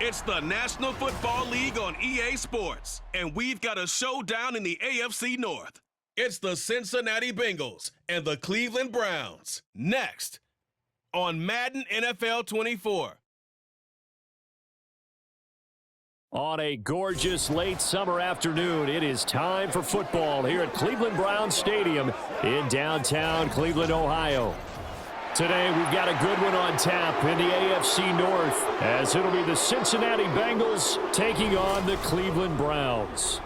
It's the National Football League on EA Sports, and we've got a showdown in the AFC North. It's the Cincinnati Bengals and the Cleveland Browns. Next on Madden NFL 24. On a gorgeous late summer afternoon, it is time for football here at Cleveland Browns Stadium in downtown Cleveland, Ohio. Today, we've got a good one on tap in the AFC North, as it'll be the Cincinnati Bengals taking on the Cleveland Browns.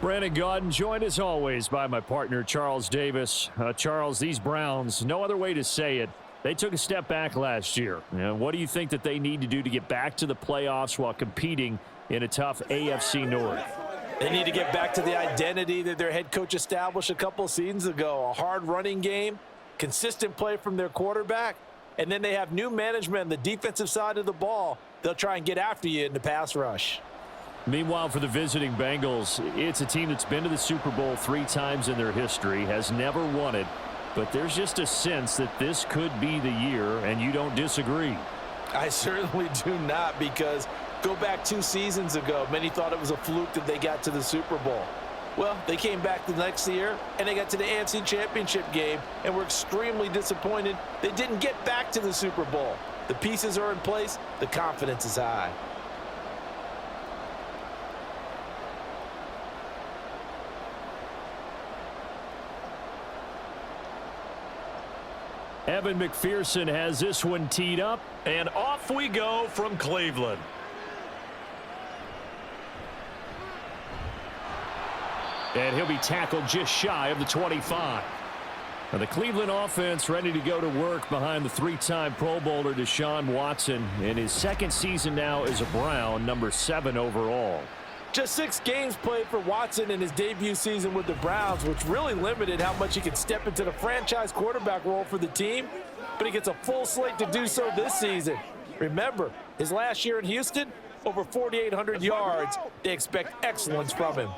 Brandon Gaudin, joined as always by my partner, Charles Davis. Charles, these Browns, no other way to say it, they took a step back last year. What do you think that they need to do to get back to the playoffs while competing in a tough AFC North? They need to get back to the identity that their head coach established a couple seasons ago. A hard running game, consistent play from their quarterback, and then they have new management on the defensive side of the ball. They'll try and get after you in the pass rush. Meanwhile, for the visiting Bengals, it's a team that's been to the Super Bowl 3 times in their history, has never won it, but there's just a sense that this could be the year, and you don't disagree. I certainly do not, because go back 2 seasons ago, many thought it was a fluke that they got to the Super Bowl. Well, they came back the next year, and they got to the AFC Championship game, and were extremely disappointed they didn't get back to the Super Bowl. The pieces are in place. The confidence is high. Evan McPherson has this one teed up, and off we go from Cleveland. And he'll be tackled just shy of the 25. Now the Cleveland offense ready to go to work behind the 3-time Pro Bowler Deshaun Watson in his second season now as a Brown, number 7 overall. Just 6 games played for Watson in his debut season with the Browns, which really limited how much he could step into the franchise quarterback role for the team, but he gets a full slate to do so this season. Remember, his last year in Houston, over 4,800 yards. They expect excellence from him.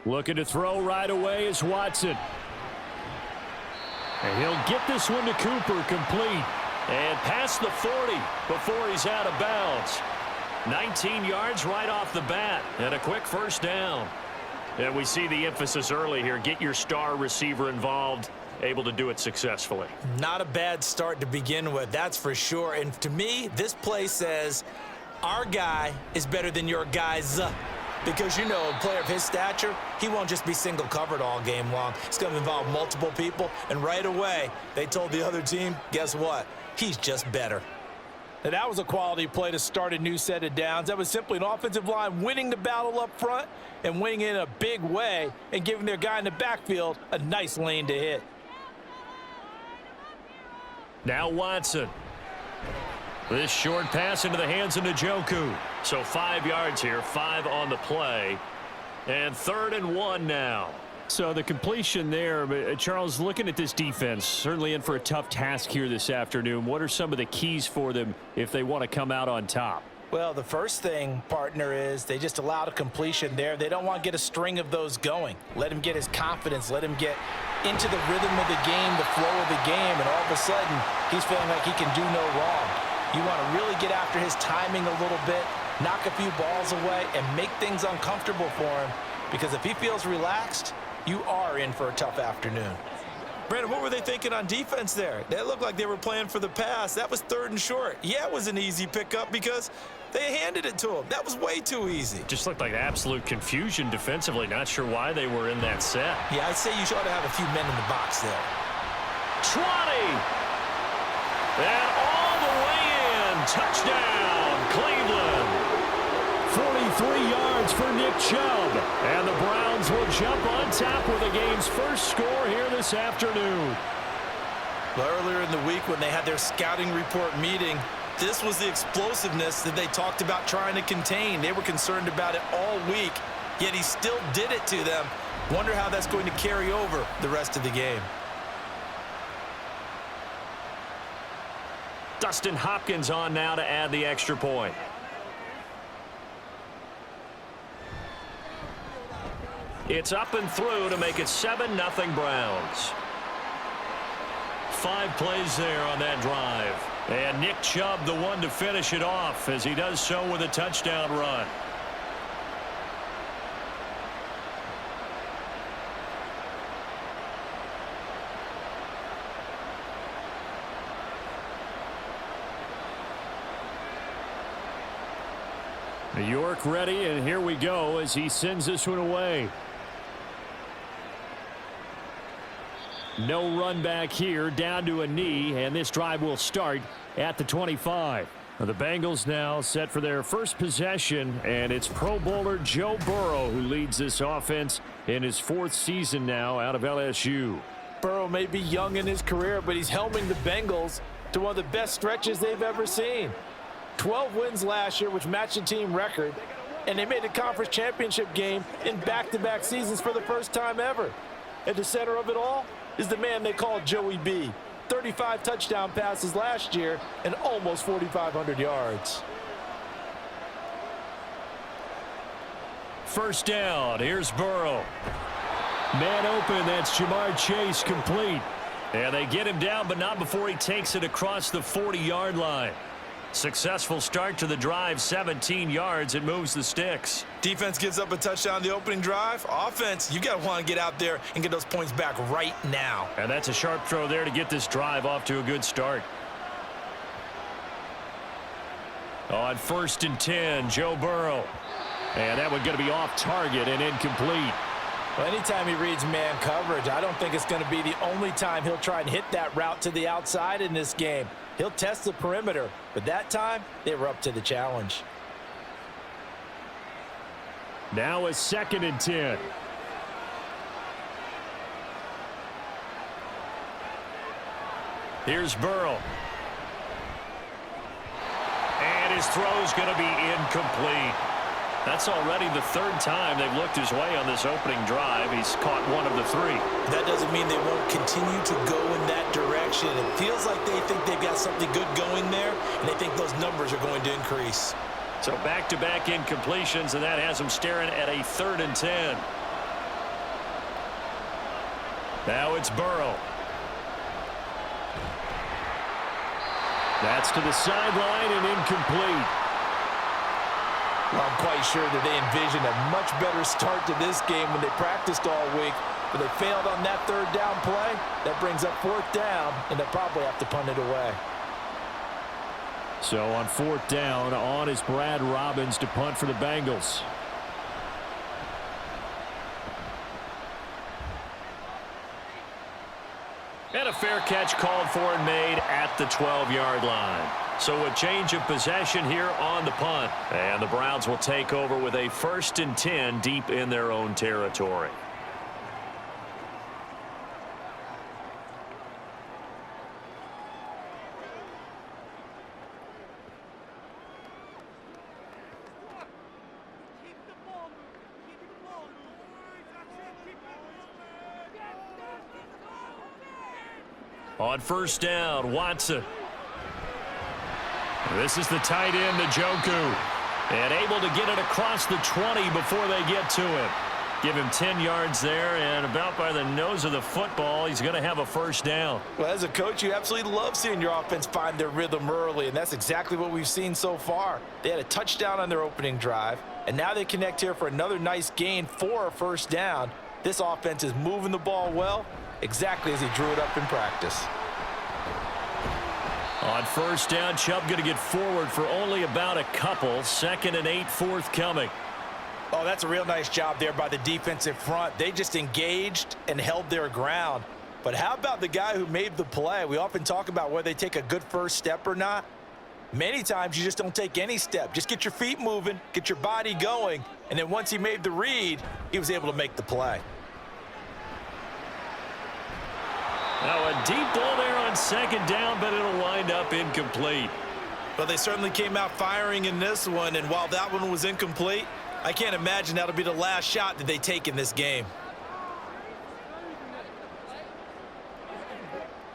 Looking to throw right away is Watson. And he'll get this one to Cooper, complete. And past the 40 before he's out of bounds. 19 yards right off the bat, and a quick first down. And we see the emphasis early here. Get your star receiver involved, able to do it successfully. Not a bad start to begin with, that's for sure. And to me, this play says, our guy is better than your guys. Because, you know, a player of his stature, he won't just be single covered all game long. It's going to involve multiple people. And right away, they told the other team, guess what? He's just better. Now, that was a quality play to start a new set of downs. That was simply an offensive line winning the battle up front and winning in a big way and giving their guy in the backfield a nice lane to hit. Now Watson. This short pass into the hands of Njoku. So 5 yards here, 5 on the play. And 3rd and 1 now. So the completion there, but Charles, looking at this defense, certainly in for a tough task here this afternoon. What are some of the keys for them if they want to come out on top? Well, the first thing, partner, is they just allowed a completion there. They don't want to get a string of those going. Let him get his confidence. Let him get into the rhythm of the game, the flow of the game, and all of a sudden, he's feeling like he can do no wrong. You want to really get after his timing a little bit, knock a few balls away, and make things uncomfortable for him. Because if he feels relaxed, you are in for a tough afternoon. Brandon, what were they thinking on defense there? They looked like they were playing for the pass. That was 3rd and short. Yeah, it was an easy pickup because they handed it to him. That was way too easy. Just looked like absolute confusion defensively. Not sure why they were in that set. Yeah, I'd say you ought to have a few men in the box there. 20! And all the way in. Touchdown, Cleveland. 43 yards for Nick Chubb. And the Browns will jump on top with the game's first score here this afternoon. Well, earlier in the week when they had their scouting report meeting, this was the explosiveness that they talked about trying to contain. They were concerned about it all week, yet he still did it to them. Wonder how that's going to carry over the rest of the game. Dustin Hopkins on now to add the extra point. It's up and through to make it 7-0 Browns. 5 plays there on that drive. And Nick Chubb, the one to finish it off, as he does so with a touchdown run. New York ready, and here we go as he sends this one away. No run back here, down to a knee, and this drive will start at the 25. The Bengals now set for their first possession, and it's Pro Bowler Joe Burrow who leads this offense in his 4th season now out of LSU. Burrow may be young in his career, but he's helming the Bengals to one of the best stretches they've ever seen. 12 wins last year, which matched the team record, and they made the conference championship game in back-to-back seasons for the first time ever. At the center of it all is the man they call Joey B. 35 touchdown passes last year and almost 4,500 yards. First down, here's Burrow. Man open, that's Jamar Chase, complete. And they get him down, but not before he takes it across the 40-yard line. Successful start to the drive, 17 yards. It moves the sticks. Defense gives up a touchdown the opening drive. Offense, you got to want to get out there and get those points back right now. And that's a sharp throw there to get this drive off to a good start. On 1st and 10, Joe Burrow. And that one going to be off target and incomplete. Well, anytime he reads man coverage, I don't think it's going to be the only time he'll try and hit that route to the outside in this game. He'll test the perimeter, but that time they were up to the challenge. Now a 2nd and 10. Here's Burrow. And his throw's going to be incomplete. That's already the 3rd time they've looked his way on this opening drive. He's caught 1 of the 3. That doesn't mean they won't continue to go in that direction. It feels like they think they've got something good going there, and they think those numbers are going to increase. So back-to-back incompletions, and that has them staring at a 3rd and 10. Now it's Burrow. That's to the sideline and incomplete. Well, I'm quite sure that they envisioned a much better start to this game when they practiced all week, but they failed on that 3rd down play. That brings up 4th down, and they'll probably have to punt it away. So on 4th down, on is Brad Robbins to punt for the Bengals. And a fair catch called for and made at the 12-yard line. So a change of possession here on the punt. And the Browns will take over with a 1st and 10 deep in their own territory. On 1st down, Watson. This is the tight end, Njoku. And able to get it across the 20 before they get to him. Give him 10 yards there, and about by the nose of the football, he's going to have a 1st down. Well, as a coach, you absolutely love seeing your offense find their rhythm early, and that's exactly what we've seen so far. They had a touchdown on their opening drive, and now they connect here for another nice gain for a 1st down. This offense is moving the ball well, exactly as he drew it up in practice. On 1st down, Chubb going to get forward for only about a couple. 2nd and 8 forthcoming. Oh, that's a real nice job there by the defensive front. They just engaged and held their ground. But how about the guy who made the play? We often talk about whether they take a good first step or not. Many times you just don't take any step. Just get your feet moving, get your body going, and then once he made the read, he was able to make the play. Now a deep ball there on 2nd down, but it'll wind up incomplete. Well, they certainly came out firing in this one, and while that one was incomplete, I can't imagine that'll be the last shot that they take in this game.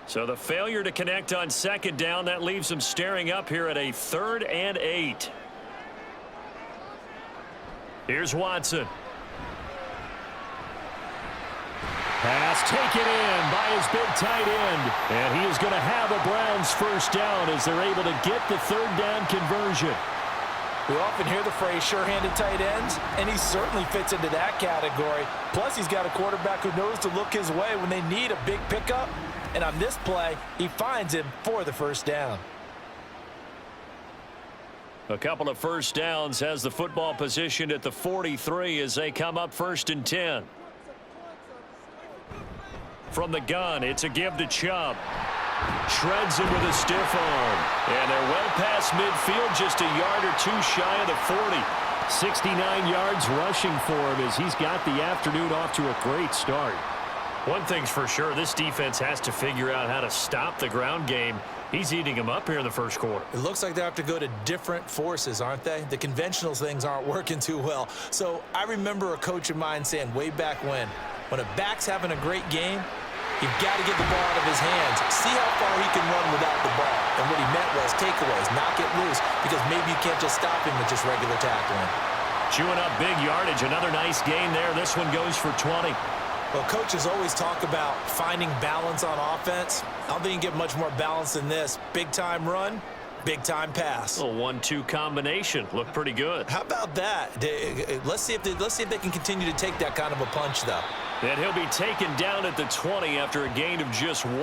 So the failure to connect on 2nd down, that leaves them staring up here at a 3rd and 8. Here's Watson. Pass taken in by his big tight end. And he is going to have a Browns first down as they're able to get the third down conversion. We often hear the phrase sure-handed tight ends, and he certainly fits into that category. Plus, he's got a quarterback who knows to look his way when they need a big pickup. And on this play, he finds him for the first down. A couple of first downs has the football position at the 43 as they come up 1st and 10. From the gun, it's a give to Chubb. Shreds him with a stiff arm. And they're well past midfield, just a yard or two shy of the 40. 69 yards rushing for him as he's got the afternoon off to a great start. One thing's for sure, this defense has to figure out how to stop the ground game. He's eating them up here in the first quarter. It looks like they have to go to different forces, aren't they? The conventional things aren't working too well. So I remember a coach of mine saying way back when a back's having a great game, you've got to get the ball out of his hands. See how far he can run without the ball. And what he meant was takeaways, knock it loose, because maybe you can't just stop him with just regular tackling. Chewing up big yardage. Another nice gain there. This one goes for 20. Well, coaches always talk about finding balance on offense. I don't think you can get much more balance than this. Big-time run, big-time pass. A 1-2 combination. Looked pretty good. How about that? Let's see if they can continue to take that kind of a punch, though. And he'll be taken down at the 20 after a gain of just 1.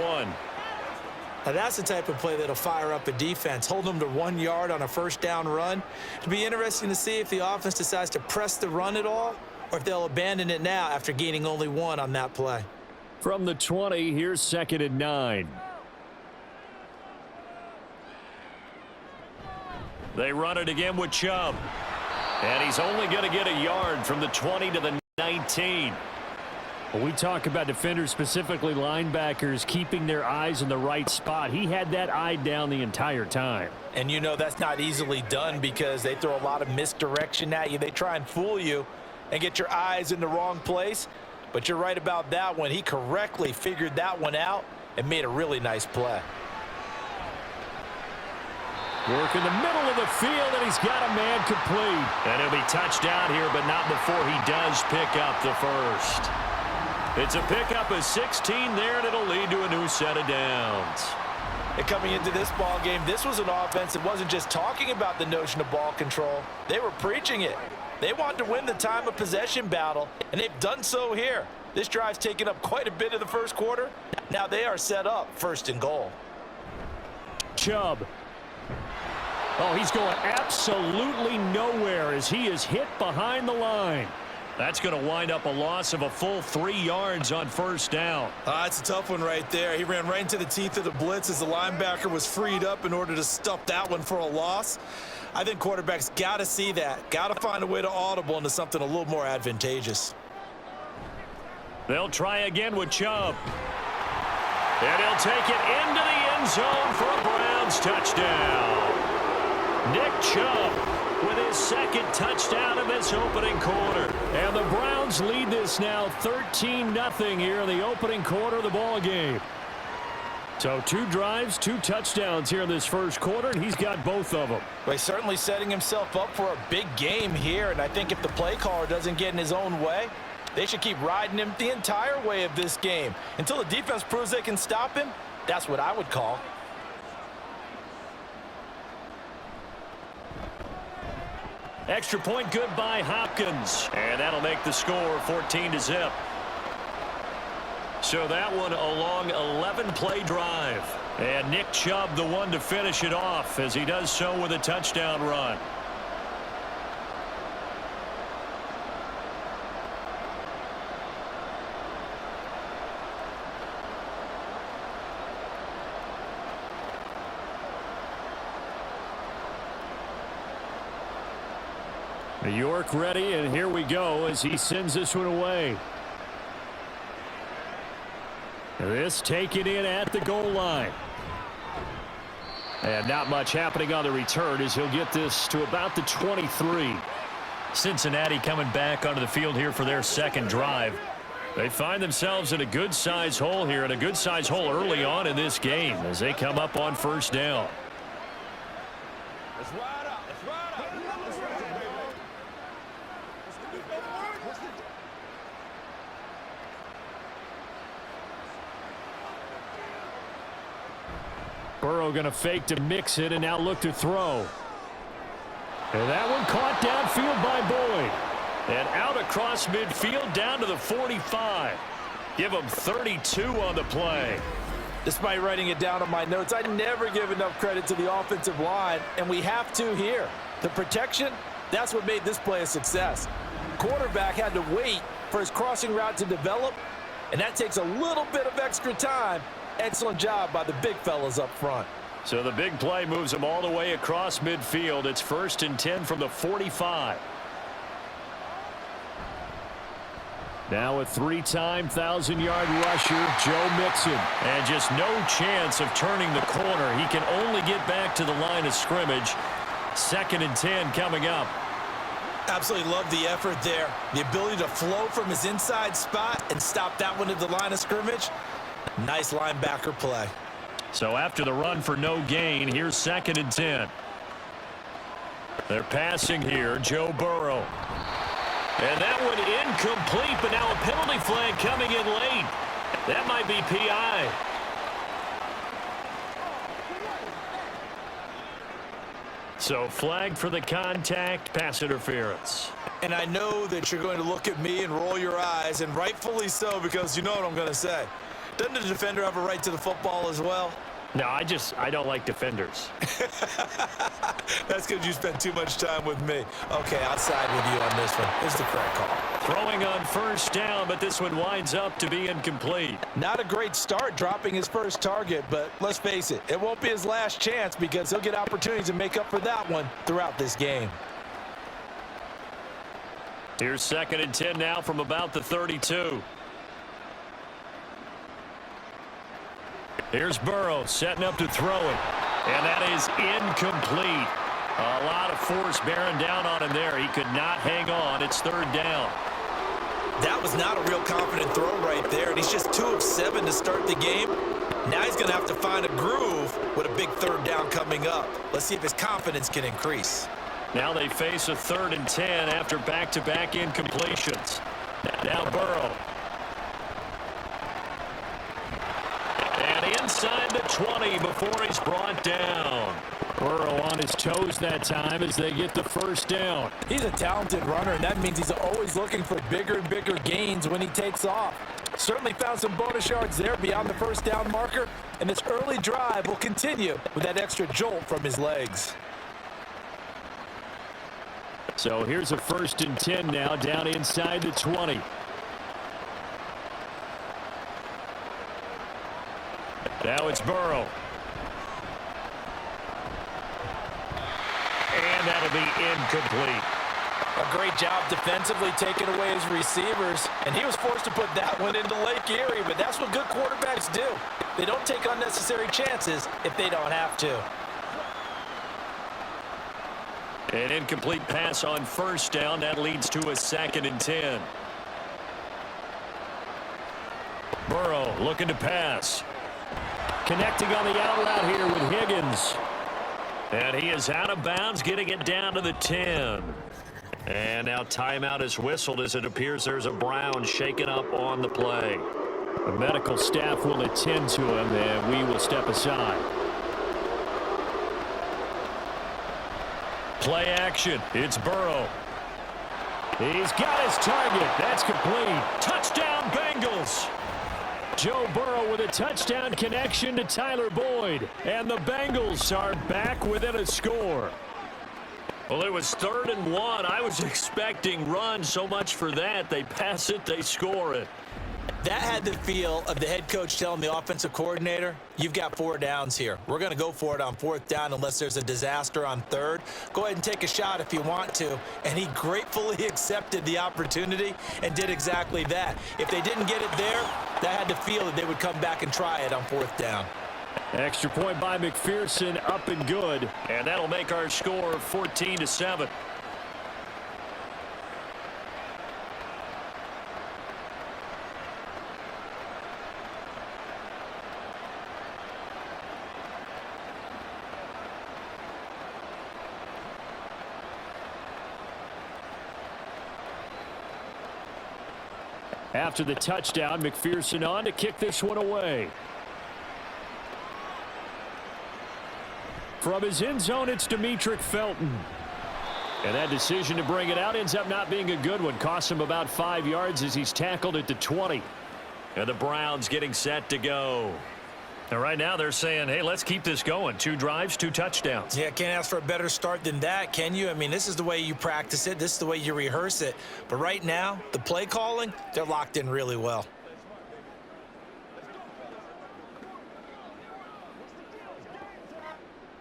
Now, that's the type of play that'll fire up a defense. Hold them to 1 yard on a first down run. It'll be interesting to see if the offense decides to press the run at all, or if they'll abandon it now after gaining only 1 on that play. From the 20, here's 2nd and 9. They run it again with Chubb. And he's only going to get a yard from the 20 to the 19. When we talk about defenders, specifically linebackers, keeping their eyes in the right spot, he had that eye down the entire time. And you know that's not easily done because they throw a lot of misdirection at you. They try and fool you and get your eyes in the wrong place. But you're right about that one. He correctly figured that one out and made a really nice play. Work in the middle of the field, and he's got a man complete. And he'll be touchdown here, but not before he does pick up the first. It's a pickup of 16 there, and it'll lead to a new set of downs. And coming into this ball game, this was an offense that wasn't just talking about the notion of ball control. They were preaching it. They wanted to win the time of possession battle, and they've done so here. This drive's taken up quite a bit of the first quarter. Now they are set up 1st and goal. Chubb. Oh, he's going absolutely nowhere as he is hit behind the line. That's going to wind up a loss of a full 3 yards on first down. It's a tough one right there. He ran right into the teeth of the blitz as the linebacker was freed up in order to stuff that one for a loss. I think quarterbacks got to see that. Got to find a way to audible into something a little more advantageous. They'll try again with Chubb. And he'll take it into the end zone for a Browns touchdown. Nick Chubb with his 2nd touchdown in this opening quarter. And the Browns lead this now 13-0 here in the opening quarter of the ball game. So 2 drives, 2 touchdowns here in this first quarter, and he's got both of them. Well, he's certainly setting himself up for a big game here, and I think if the play caller doesn't get in his own way, they should keep riding him the entire way of this game. Until the defense proves they can stop him, that's what I would call. Extra point good by Hopkins. And that'll make the score 14-0. So that one a long 11-play drive. And Nick Chubb the one to finish it off as he does so with a touchdown run. York ready, and here we go as he sends this one away. This taken in at the goal line. And not much happening on the return as he'll get this to about the 23. Cincinnati coming back onto the field here for their 2nd drive. They find themselves in a good-size hole here, and a good-size hole early on in this game as they come up on first down. Burrow going to fake to mix it and now look to throw. And that one caught downfield by Boyd. And out across midfield down to the 45. Give him 32 on the play. Despite writing it down on my notes, I never give enough credit to the offensive line, and we have to here. The protection, that's what made this play a success. Quarterback had to wait for his crossing route to develop, and that takes a little bit of extra time. Excellent job by the big fellas up front. So the big play moves him all the way across midfield. It's 1st and 10 from the 45. Now a 3-time 1,000-yard rusher, Joe Mixon. And just no chance of turning the corner. He can only get back to the line of scrimmage. 2nd and 10 coming up. Absolutely love the effort there. The ability to flow from his inside spot and stop that one at the line of scrimmage. Nice linebacker play. So after the run for no gain, here's 2nd and 10. They're passing here, Joe Burrow. And that one incomplete, but now a penalty flag coming in late. That might be PI. So flag for the contact, pass interference. And I know that you're going to look at me and roll your eyes, and rightfully so, because you know what I'm going to say. Doesn't the defender have a right to the football as well? No, I don't like defenders. That's because you spent too much time with me. Okay, I'll side with you on this one. It's the correct call. Throwing on 1st down, but this one winds up to be incomplete. Not a great start dropping his first target, but let's face it, it won't be his last chance because he'll get opportunities to make up for that one throughout this game. Here's 2nd and 10 now from about the 32. Here's Burrow setting up to throw it. And that is incomplete. A lot of force bearing down on him there. He could not hang on. It's 3rd down. That was not a real confident throw right there, and he's just 2 of 7 to start the game. Now he's going to have to find a groove with a big 3rd down coming up. Let's see if his confidence can increase. Now they face a 3rd and 10 after back-to-back incompletions. Now Burrow. And inside the 20 before he's brought down. Burrow on his toes that time as they get the 1st down. He's a talented runner, and that means he's always looking for bigger and bigger gains when he takes off. Certainly found some bonus yards there beyond the 1st down marker, and this early drive will continue with that extra jolt from his legs. So here's a 1st and 10 now down inside the 20. Now it's Burrow. And that'll be incomplete. A great job defensively taking away his receivers, and he was forced to put that one into Lake Erie, but that's what good quarterbacks do. They don't take unnecessary chances if they don't have to. An incomplete pass on 1st down. That leads to a 2nd and 10. Burrow looking to pass. Connecting on the out route here with Higgins. And he is out of bounds, getting it down to the 10. And now timeout is whistled as it appears there's a Brown shaken up on the play. The medical staff will attend to him, and we will step aside. Play action. It's Burrow. He's got his target. That's complete. Touchdown, Bengals. Joe Burrow with a touchdown connection to Tyler Boyd. And the Bengals are back within a score. Well, it was 3rd and 1. I was expecting run. So much for that. They pass it, they score it. That had the feel of the head coach telling the offensive coordinator, you've got 4 downs here. We're going to go for it on 4th down unless there's a disaster on 3rd. Go ahead and take a shot if you want to. And he gratefully accepted the opportunity and did exactly that. If they didn't get it there, that had the feel that they would come back and try it on 4th down. Extra point by McPherson, up and good. And that'll make our score 14-7. After the touchdown, McPherson on to kick this one away. From his end zone, it's Demetric Felton. And that decision to bring it out ends up not being a good one. Costs him about 5 yards as he's tackled at the 20. And the Browns getting set to go. And right now they're saying, hey, let's keep this going. 2 drives, 2 touchdowns. Yeah, can't ask for a better start than that, can you? I mean, this is the way you practice it. This is the way you rehearse it. But right now, the play calling, they're locked in really well.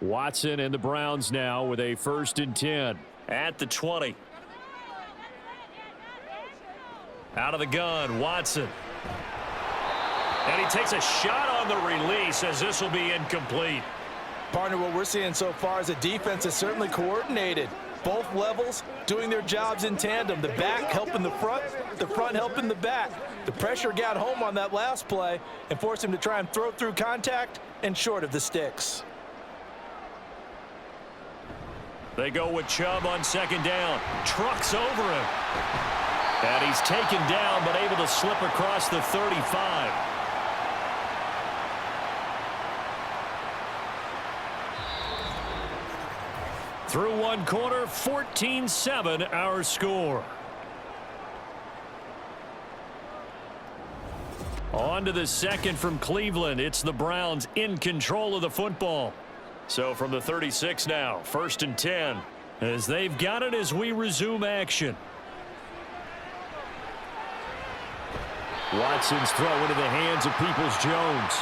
Watson and the Browns now with a 1st and 10. At the 20. Out of the gun, Watson. And he takes a shot on the release as this will be incomplete. Partner, what we're seeing so far is the defense is certainly coordinated. Both levels doing their jobs in tandem. The back helping the front helping the back. The pressure got home on that last play and forced him to try and throw through contact and short of the sticks. They go with Chubb on 2nd down. Trucks over him. And he's taken down but able to slip across the 35. Through 1 quarter, 14-7 our score. On to the 2nd from Cleveland. It's the Browns in control of the football. So from the 36 now, 1st and 10, as they've got it as we resume action. Watson's throw into the hands of Peoples-Jones.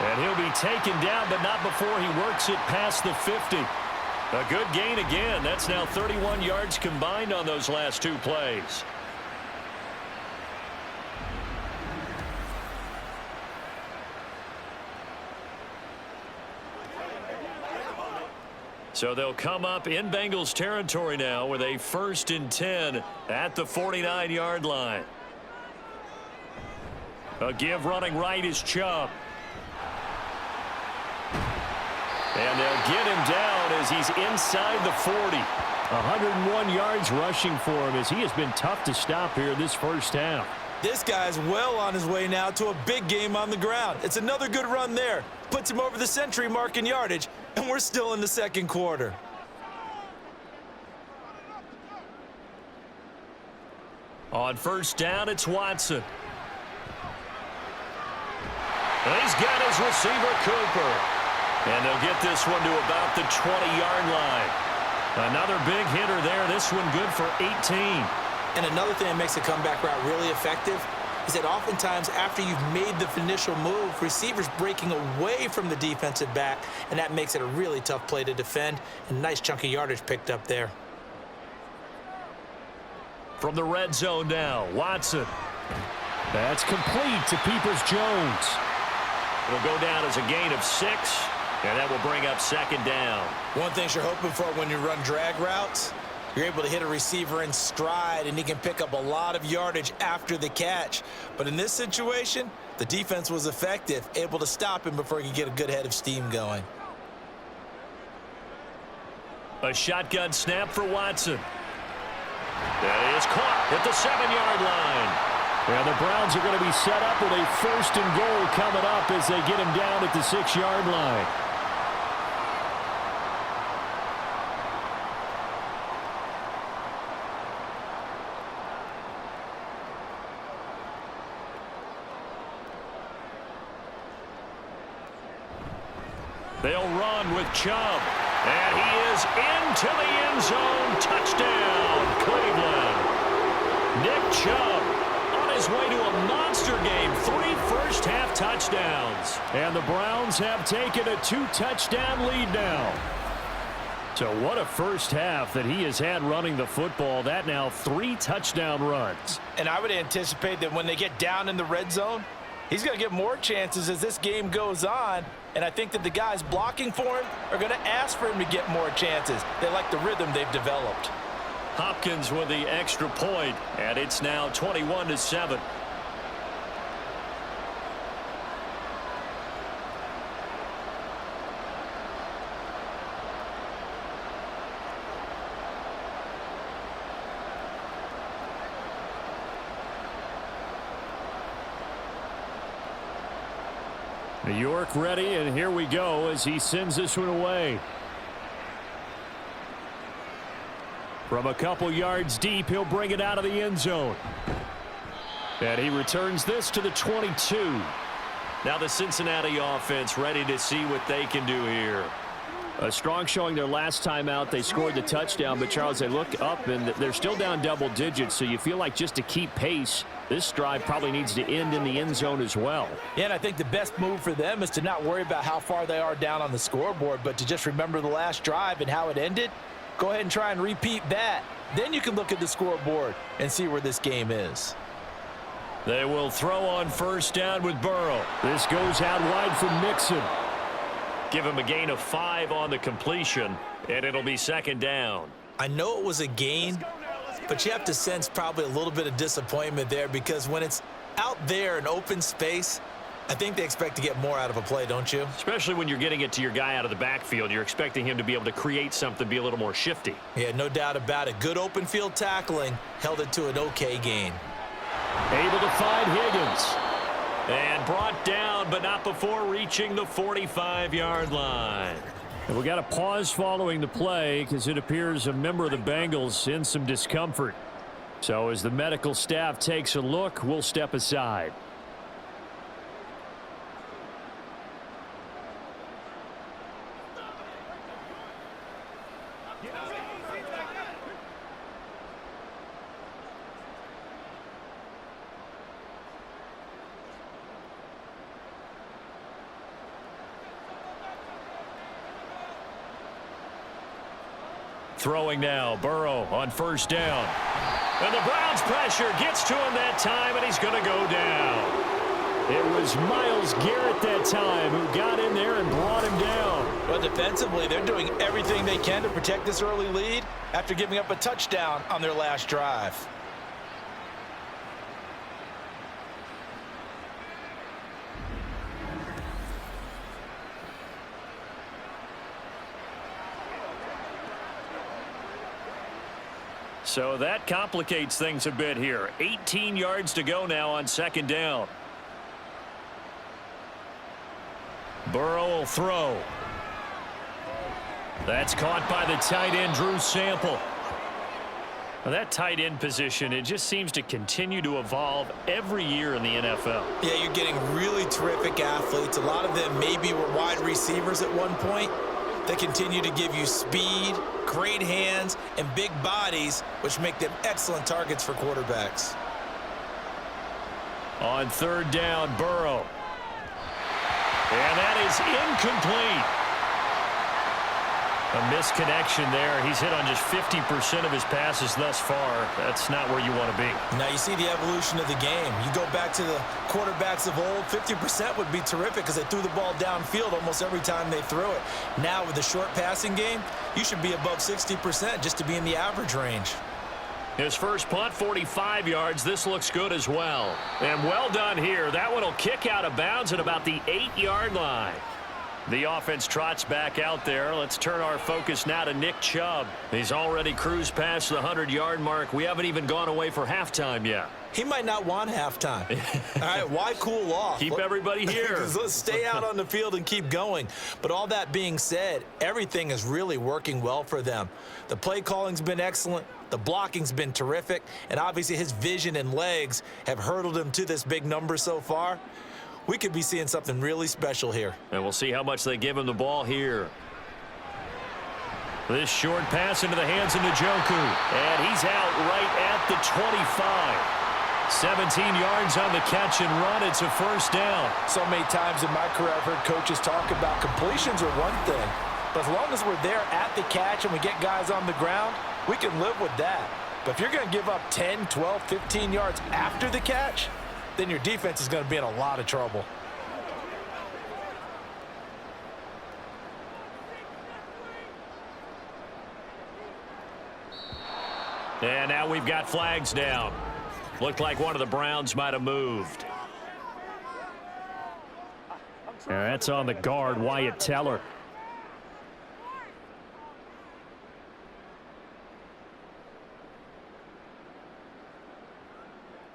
And he'll be taken down, but not before he works it past the 50. A good gain again. That's now 31 yards combined on those last 2 plays. So they'll come up in Bengals territory now with a 1st and 10 at the 49-yard line. A give running right is Chubb. And they'll get him down as he's inside the 40. 101 yards rushing for him as he has been tough to stop here this first half. This guy's well on his way now to a big game on the ground. It's another good run there. Puts him over the century mark in yardage, and we're still in the 2nd quarter. On 1st down, it's Watson. And he's got his receiver, Cooper. And they'll get this one to about the 20-yard line. Another big hitter there. This one good for 18. And another thing that makes the comeback route really effective is that oftentimes after you've made the initial move, receivers breaking away from the defensive back, and that makes it a really tough play to defend. And nice chunk of yardage picked up there. From the red zone now, Watson. That's complete to Peoples-Jones. It'll go down as a gain of 6, and that will bring up 2nd down. One thing you're hoping for when you run drag routes, you're able to hit a receiver in stride, and he can pick up a lot of yardage after the catch. But in this situation, the defense was effective, able to stop him before he could get a good head of steam going. A shotgun snap for Watson. That is caught at the 7-yard line. And the Browns are going to be set up with a 1st and goal coming up as they get him down at the 6-yard line. They'll run with Chubb. And he is into the end zone. Touchdown, Cleveland. Nick Chubb on his way to a monster game. 3 first-half touchdowns. And the Browns have taken a 2-touchdown lead now. So what a first half that he has had running the football. That now 3 touchdown runs. And I would anticipate that when they get down in the red zone, he's going to get more chances as this game goes on. And I think that the guys blocking for him are going to ask for him to get more chances. They like the rhythm they've developed. Hopkins with the extra point, and it's now 21-7. New York ready, and here we go as he sends this one away. From a couple yards deep, he'll bring it out of the end zone. And he returns this to the 22. Now the Cincinnati offense ready to see what they can do here. A strong showing their last time out. They scored the touchdown, but Charles, they look up and they're still down double digits, so you feel like just to keep pace, this drive probably needs to end in the end zone as well. Yeah, and I think the best move for them is to not worry about how far they are down on the scoreboard, but to just remember the last drive and how it ended. Go ahead and try and repeat that. Then you can look at the scoreboard and see where this game is. They will throw on first down with Burrow. This goes out wide for Mixon. Give him a gain of 5 on the completion, and it'll be second down. I know it was a gain, but you have to sense probably a little bit of disappointment there because when it's out there in open space, I think they expect to get more out of a play, don't you? Especially when you're getting it to your guy out of the backfield. You're expecting him to be able to create something, be a little more shifty. Yeah, no doubt about it. Good open field tackling held it to an okay gain. Able to find Higgins. And brought down, but not before reaching the 45-yard line. And we got a pause following the play because it appears a member of the Bengals in some discomfort. So as the medical staff takes a look, we'll step aside. Throwing now, Burrow on first down. And the Browns pressure gets to him that time, and he's going to go down. It was Myles Garrett that time who got in there and brought him down. But defensively, they're doing everything they can to protect this early lead after giving up a touchdown on their last drive. So that complicates things a bit here. 18 yards to go now on second down. Burrow will throw. That's caught by the tight end, Drew Sample. Now that tight end position, it just seems to continue to evolve every year in the NFL. Yeah, you're getting really terrific athletes. A lot of them maybe were wide receivers at one point. They continue to give you speed, great hands, and big bodies, which make them excellent targets for quarterbacks. On third down, Burrow. And that is incomplete. A misconnection there. He's hit on just 50% of his passes thus far. That's not where you want to be. Now you see the evolution of the game. You go back to the quarterbacks of old, 50% would be terrific because they threw the ball downfield almost every time they threw it. Now with the short passing game, you should be above 60% just to be in the average range. His first punt, 45 yards. This looks good as well. And well done here. That one will kick out of bounds at about the 8-yard line. The offense trots back out there. Let's turn our focus now to Nick Chubb. He's already cruised past the 100-yard mark. We haven't even gone away for halftime yet. He might not want halftime. All right, why cool off? Keep everybody here. Let's stay out on the field and keep going. But all that being said, everything is really working well for them. The play calling's been excellent. The blocking's been terrific. And obviously his vision and legs have hurdled him to this big number so far. We could be seeing something really special here. And we'll see how much they give him the ball here. This short pass into the hands of Njoku. And he's out right at the 25. 17 yards on the catch and run. It's a first down. So many times in my career I've heard coaches talk about completions are one thing. But as long as we're there at the catch and we get guys on the ground, we can live with that. But if you're going to give up 10, 12, 15 yards after the catch, then your defense is going to be in a lot of trouble. And now we've got flags down. Looked like one of the Browns might have moved. That's on the guard, Wyatt Teller.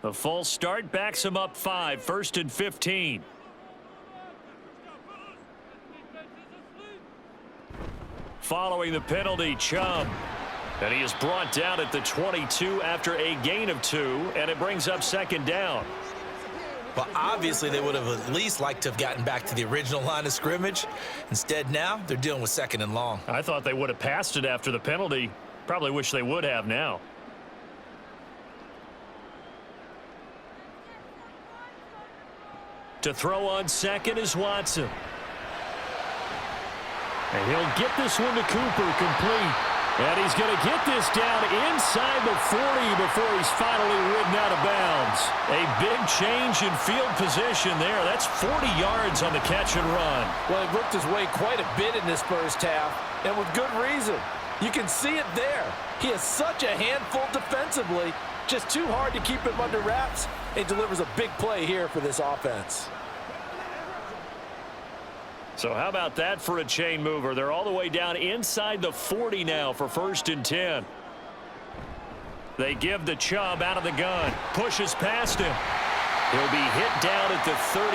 The false start backs him up 5, 1st and 15. Following the penalty, Chubb. And he is brought down at the 22 after a gain of 2, and it brings up second down. Well, obviously they would have at least liked to have gotten back to the original line of scrimmage. Instead, now they're dealing with second and long. I thought they would have passed it after the penalty. Probably wish they would have now. To throw on second is Watson. And he'll get this one to Cooper, complete. And he's going to get this down inside the 40 before he's finally ridden out of bounds. A big change in field position there. That's 40 yards on the catch and run. Well, he worked his way quite a bit in this first half, and with good reason. You can see it there. He is such a handful defensively. Just too hard to keep him under wraps. He delivers a big play here for this offense. So how about that for a chain mover? They're all the way down inside the 40 now for 1st and 10. They give the Chubb out of the gun. Pushes past him. He'll be hit down at the 33.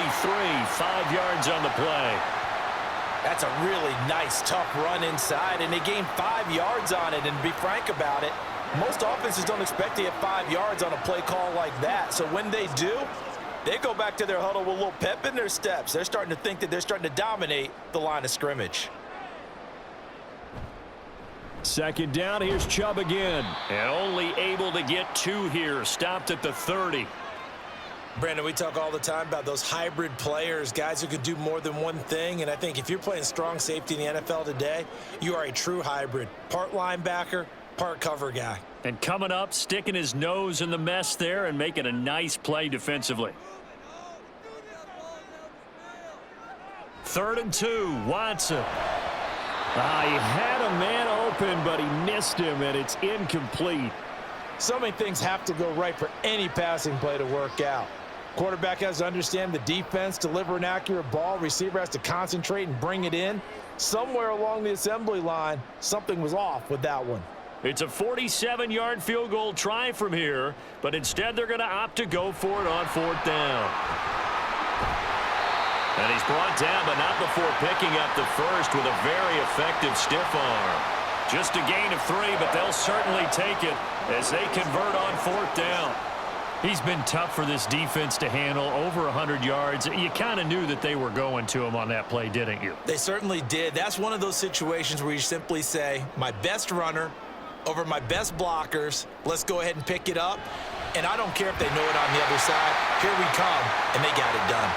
5 yards on the play. That's a really nice, tough run inside, and they gained 5 yards on it. And to be frank about it, most offenses don't expect to get 5 yards on a play call like that. So when they do, they go back to their huddle with a little pep in their steps. They're starting to think that they're starting to dominate the line of scrimmage. Second down, here's Chubb again. And only able to get 2 here. Stopped at the 30. Brandon, we talk all the time about those hybrid players, guys who could do more than one thing. And I think if you're playing strong safety in the NFL today, you are a true hybrid. Part linebacker, part cover guy. And coming up, sticking his nose in the mess there and making a nice play defensively. 3rd and 2, Watson. He had a man open, but he missed him, and it's incomplete. So many things have to go right for any passing play to work out. Quarterback has to understand the defense, deliver an accurate ball. Receiver has to concentrate and bring it in. Somewhere along the assembly line, something was off with that one. It's a 47-yard field goal try from here, but instead they're going to opt to go for it on 4th down. And he's brought down, but not before picking up the first with a very effective stiff arm. Just a gain of 3, but they'll certainly take it as they convert on 4th down. He's been tough for this defense to handle, over 100 yards. You kind of knew that they were going to him on that play, didn't you? They certainly did. That's one of those situations where you simply say, my best runner over my best blockers, let's go ahead and pick it up. And I don't care if they know it on the other side. Here we come, and they got it done.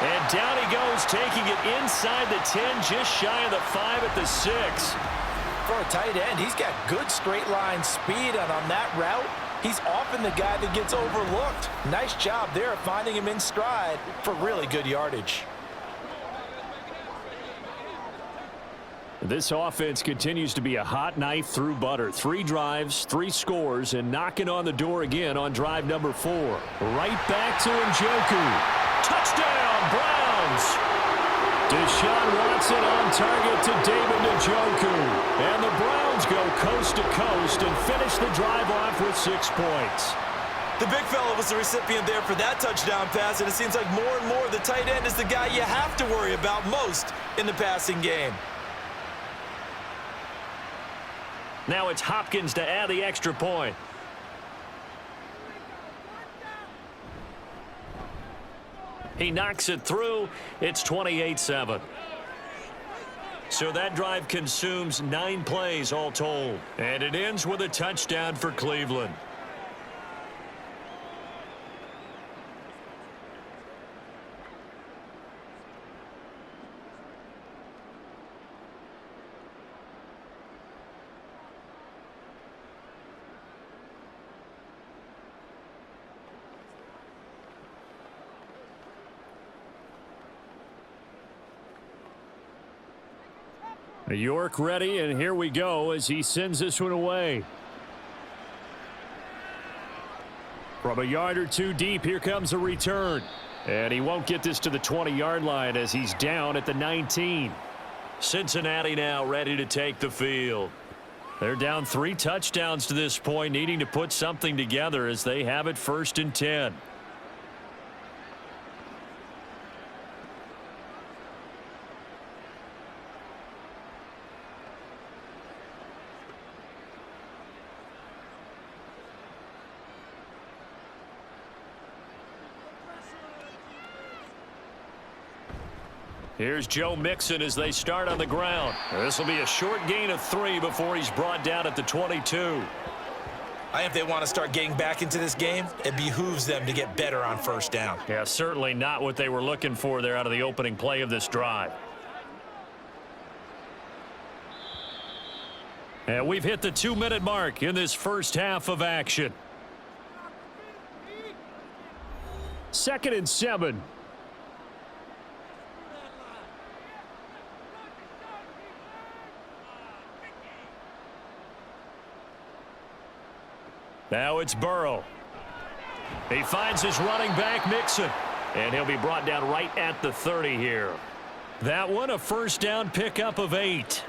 And down he goes, taking it inside the 10, just shy of the 5 at the 6. For a tight end, he's got good straight line speed, and on that route, he's often the guy that gets overlooked. Nice job there of finding him in stride for really good yardage. This offense continues to be a hot knife through butter. 3 drives, 3 scores, and knocking on the door again on drive number 4. Right back to Njoku. Touchdown, Browns! Deshaun Watson on target to David Njoku. And the Browns go coast to coast and finish the drive off with 6 points. The big fella was the recipient there for that touchdown pass, and it seems like more and more the tight end is the guy you have to worry about most in the passing game. Now it's Hopkins to add the extra point. He knocks it through. It's 28-7. So that drive consumes 9 plays all told. And it ends with a touchdown for Cleveland. York ready, and here we go as he sends this one away. From a yard or 2 deep, here comes a return. And he won't get this to the 20-yard line as he's down at the 19. Cincinnati now ready to take the field. They're down 3 touchdowns to this point, needing to put something together as they have it 1st and 10. Here's Joe Mixon as they start on the ground. This will be a short gain of 3 before he's brought down at the 22. I think if they want to start getting back into this game, it behooves them to get better on first down. Yeah, certainly not what they were looking for there out of the opening play of this drive. And we've hit the 2-minute mark in this first half of action. 2nd and 7. Now it's Burrow. He finds his running back, Mixon. And he'll be brought down right at the 30 here. That one, a first down pickup of 8.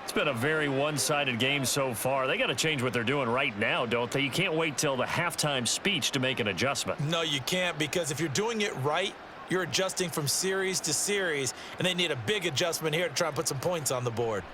It's been a very one-sided game so far. They got to change what they're doing right now, don't they? You can't wait till the halftime speech to make an adjustment. No, you can't, because if you're doing it right, you're adjusting from series to series, and they need a big adjustment here to try and put some points on the board.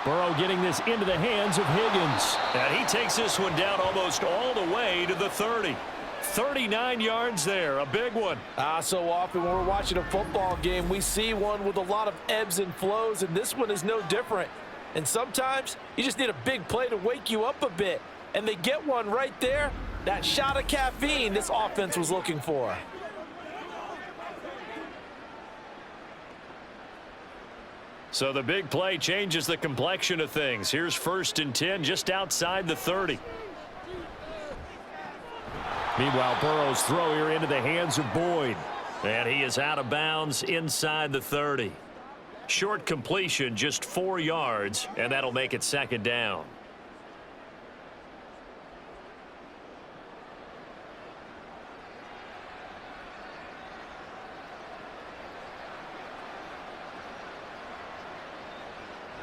Burrow getting this into the hands of Higgins. And he takes this one down almost all the way to the 30. 39 yards there, a big one. So often when we're watching a football game, we see one with a lot of ebbs and flows, and this one is no different. And sometimes you just need a big play to wake you up a bit. And they get one right there, that shot of caffeine this offense was looking for. So the big play changes the complexion of things. Here's 1st and 10 just outside the 30. Meanwhile, Burrow's throw here into the hands of Boyd. And he is out of bounds inside the 30. Short completion, just 4 yards, and that'll make it 2nd down.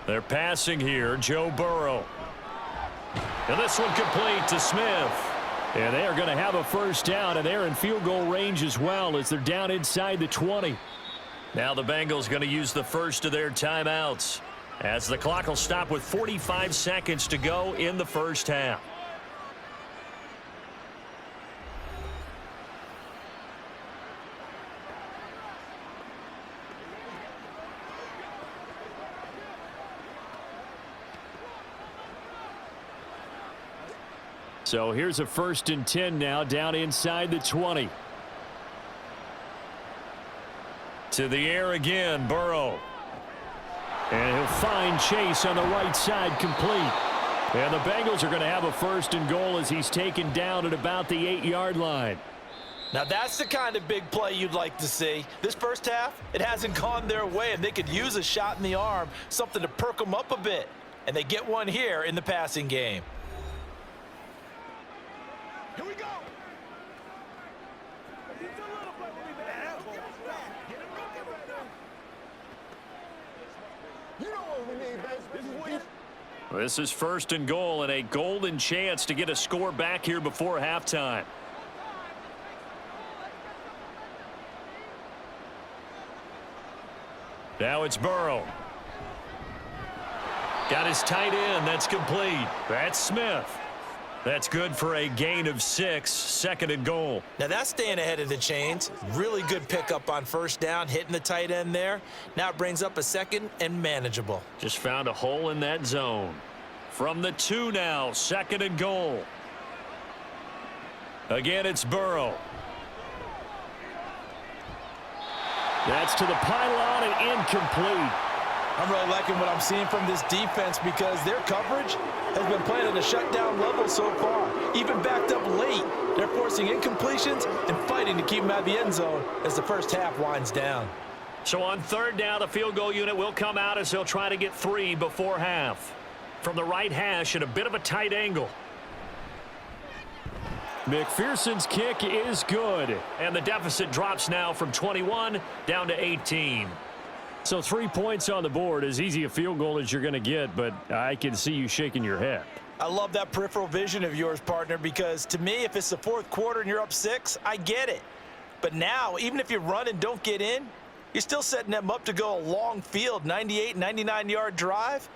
They're passing here, Joe Burrow. And this one complete to Smith. And they are going to have a first down, and they're in field goal range as well as they're down inside the 20. Now the Bengals going to use the first of their timeouts as the clock will stop with 45 seconds to go in the first half. So here's a 1st and 10 now down inside the 20. To the air again, Burrow. And he'll find Chase on the right side complete. And the Bengals are going to have a 1st and goal as he's taken down at about the 8-yard line. Now that's the kind of big play you'd like to see. This first half, it hasn't gone their way, and they could use a shot in the arm, something to perk them up a bit. And they get one here in the passing game. Here we go. You know what we need, baby. This is 1st and goal and a golden chance to get a score back here before halftime. Now it's Burrow. Got his tight end. That's complete. That's Smith. That's good for a gain of 6, 2nd and goal. Now that's staying ahead of the chains. Really good pickup on first down, hitting the tight end there. Now it brings up a 2nd and manageable. Just found a hole in that zone. From the 2 now, 2nd and goal. Again, it's Burrow. That's to the pylon and incomplete. I'm really liking what I'm seeing from this defense because their coverage has been playing at a shutdown level so far. Even backed up late, they're forcing incompletions and fighting to keep them out of the end zone as the first half winds down. So on 3rd down, the field goal unit will come out as they'll try to get 3 before half. From the right hash at a bit of a tight angle. McPherson's kick is good. And the deficit drops now from 21 down to 18. So 3 points on the board, as easy a field goal as you're going to get, but I can see you shaking your head. I love that peripheral vision of yours, partner, because to me, if it's the 4th quarter and you're up 6, I get it. But now, even if you run and don't get in, you're still setting them up to go a long field, 98, 99-yard drive.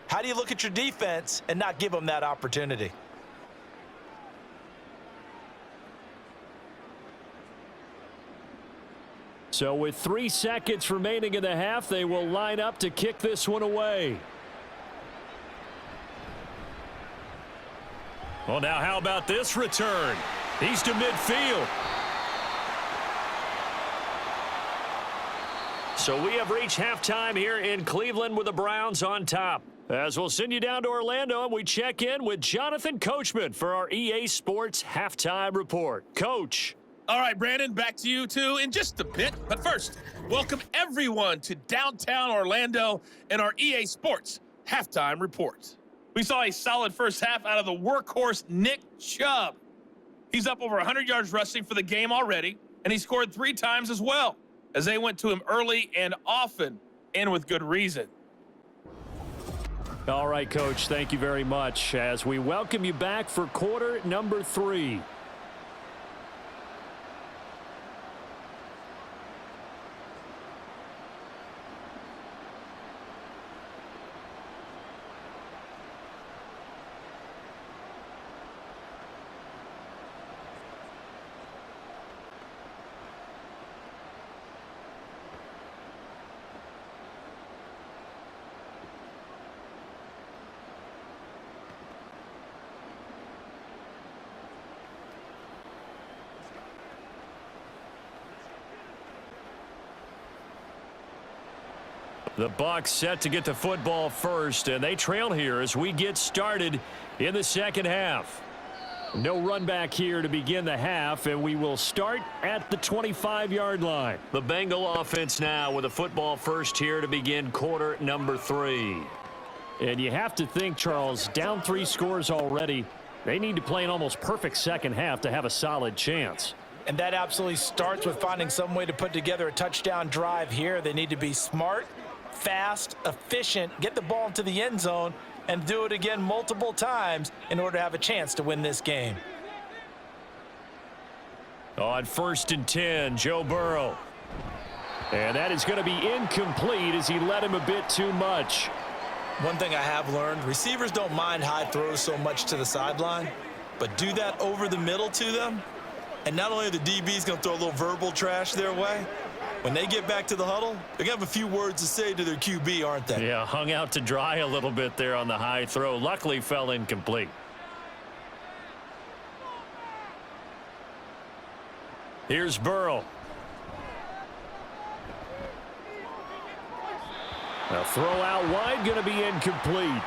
How do you look at your defense and not give them that opportunity? So with 3 seconds remaining in the half, they will line up to kick this one away. Well, now how about this return? He's to midfield. So we have reached halftime here in Cleveland with the Browns on top. As we'll send you down to Orlando, and we check in with Jonathan Coachman for our EA Sports Halftime Report. Coach. All right, Brandon, back to you, too, in just a bit. But first, welcome everyone to downtown Orlando and our EA Sports Halftime Report. We saw a solid first half out of the workhorse Nick Chubb. He's up over 100 yards rushing for the game already, and he scored 3 times as well, as they went to him early and often, and with good reason. All right, Coach, thank you very much as we welcome you back for quarter number 3. The Bucs set to get the football first, and they trail here as we get started in the second half. No run back here to begin the half, and we will start at the 25-yard line. The Bengal offense now with the football first here to begin quarter number 3. And you have to think, Charles, down 3 scores already. They need to play an almost perfect second half to have a solid chance. And that absolutely starts with finding some way to put together a touchdown drive here. They need to be smart, fast, efficient, get the ball into the end zone, and do it again multiple times in order to have a chance to win this game. On 1st and 10, Joe Burrow. And that is going to be incomplete as he led him a bit too much. One thing I have learned, receivers don't mind high throws so much to the sideline, but do that over the middle to them, and not only are the DBs going to throw a little verbal trash their way, when they get back to the huddle, they're going to have a few words to say to their QB, aren't they? Yeah, hung out to dry a little bit there on the high throw. Luckily fell incomplete. Here's Burrow. A throw out wide, going to be incomplete.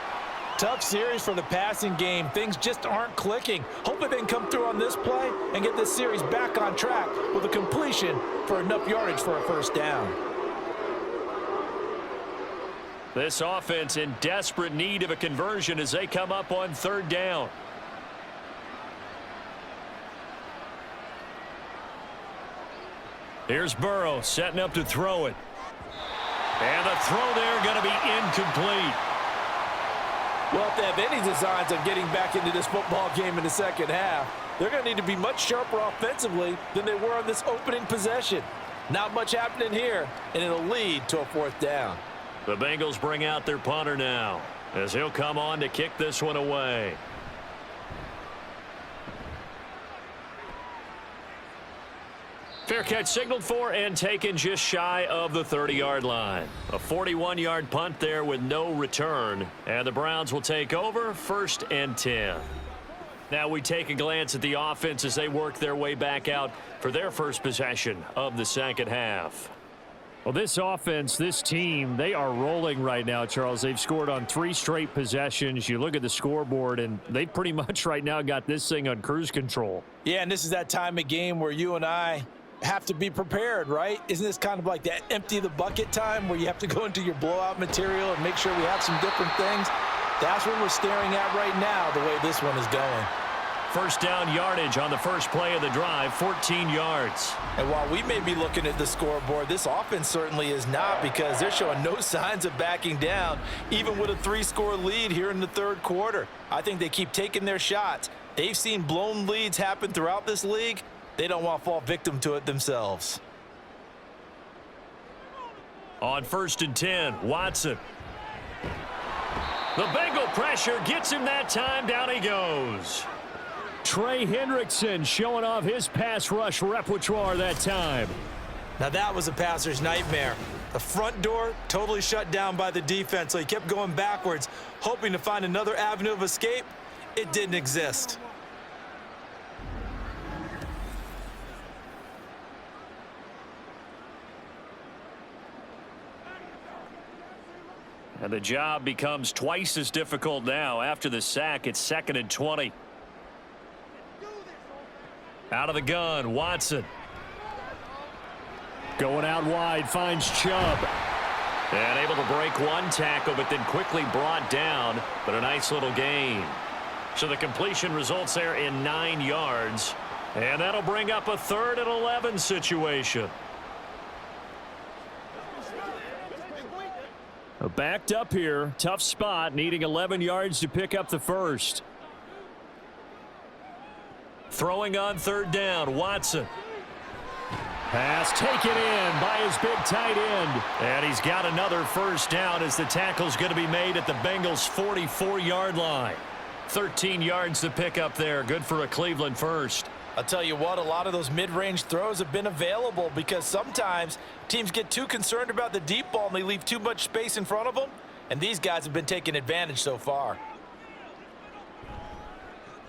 Tough series for the passing game. Things just aren't clicking. Hopefully they can come through on this play and get this series back on track with a completion for enough yardage for a first down. This offense in desperate need of a conversion as they come up on 3rd down. Here's Burrow setting up to throw it. And the throw there going to be incomplete. Well, if they have any designs on getting back into this football game in the second half, they're going to need to be much sharper offensively than they were on this opening possession. Not much happening here, and it'll lead to a 4th down. The Bengals bring out their punter now as he'll come on to kick this one away. Fair catch signaled for and taken just shy of the 30-yard line. A 41-yard punt there with no return. And the Browns will take over 1st and 10. Now we take a glance at the offense as they work their way back out for their first possession of the second half. Well, this offense, this team, they are rolling right now, Charles. They've scored on 3 straight possessions. You look at the scoreboard, and they pretty much right now got this thing on cruise control. Yeah, and this is that time of game where you and I have to be prepared, right? Isn't this kind of like that empty the bucket time where you have to go into your blowout material and make sure we have some different things? That's what we're staring at right now, the way this one is going. First down yardage on the first play of the drive, 14 yards. And while we may be looking at the scoreboard, this offense certainly is not, because they're showing no signs of backing down, even with a 3-score lead here in the 3rd quarter. I think they keep taking their shots. They've seen blown leads happen throughout this league. They don't want to fall victim to it themselves. On 1st and 10, Watson. The Bengal pressure gets him that time. Down he goes. Trey Hendrickson showing off his pass rush repertoire that time. Now that was a passer's nightmare. The front door totally shut down by the defense, so he kept going backwards, hoping to find another avenue of escape. It didn't exist. And the job becomes twice as difficult now. After the sack, it's 2nd and 20. Out of the gun, Watson. Going out wide, finds Chubb. And able to break one tackle, but then quickly brought down. But a nice little gain. So the completion results there in 9 yards. And that'll bring up a 3rd and 11 situation. Backed up here, tough spot, needing 11 yards to pick up the first. Throwing on 3rd down, Watson. Pass taken in by his big tight end. And he's got another first down as the tackle's going to be made at the Bengals' 44-yard line. 13 yards to pick up there. Good for a Cleveland first. I'll tell you what, a lot of those mid-range throws have been available because sometimes teams get too concerned about the deep ball and they leave too much space in front of them, and these guys have been taking advantage so far.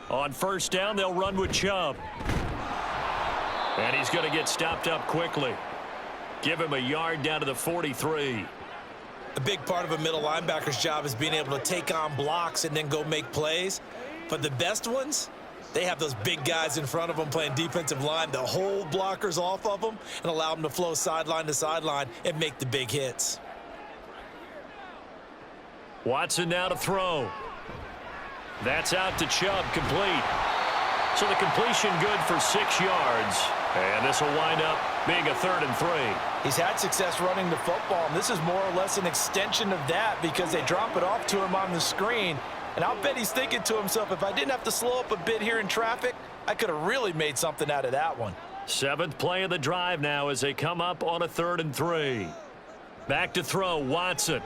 On 1st down, they'll run with Chubb. And he's going to get stopped up quickly. Give him a yard down to the 43. A big part of a middle linebacker's job is being able to take on blocks and then go make plays. But the best ones, they have those big guys in front of them playing defensive line that hold blockers off of them and allow them to flow sideline to sideline and make the big hits. Watson now to throw. That's out to Chubb, complete. So the completion good for 6 yards. And this will wind up being a 3rd and 3. He's had success running the football, and this is more or less an extension of that because they drop it off to him on the screen. And I'll bet he's thinking to himself, if I didn't have to slow up a bit here in traffic, I could have really made something out of that one. 7th play of the drive now as they come up on a 3rd and 3. Back to throw, Watson.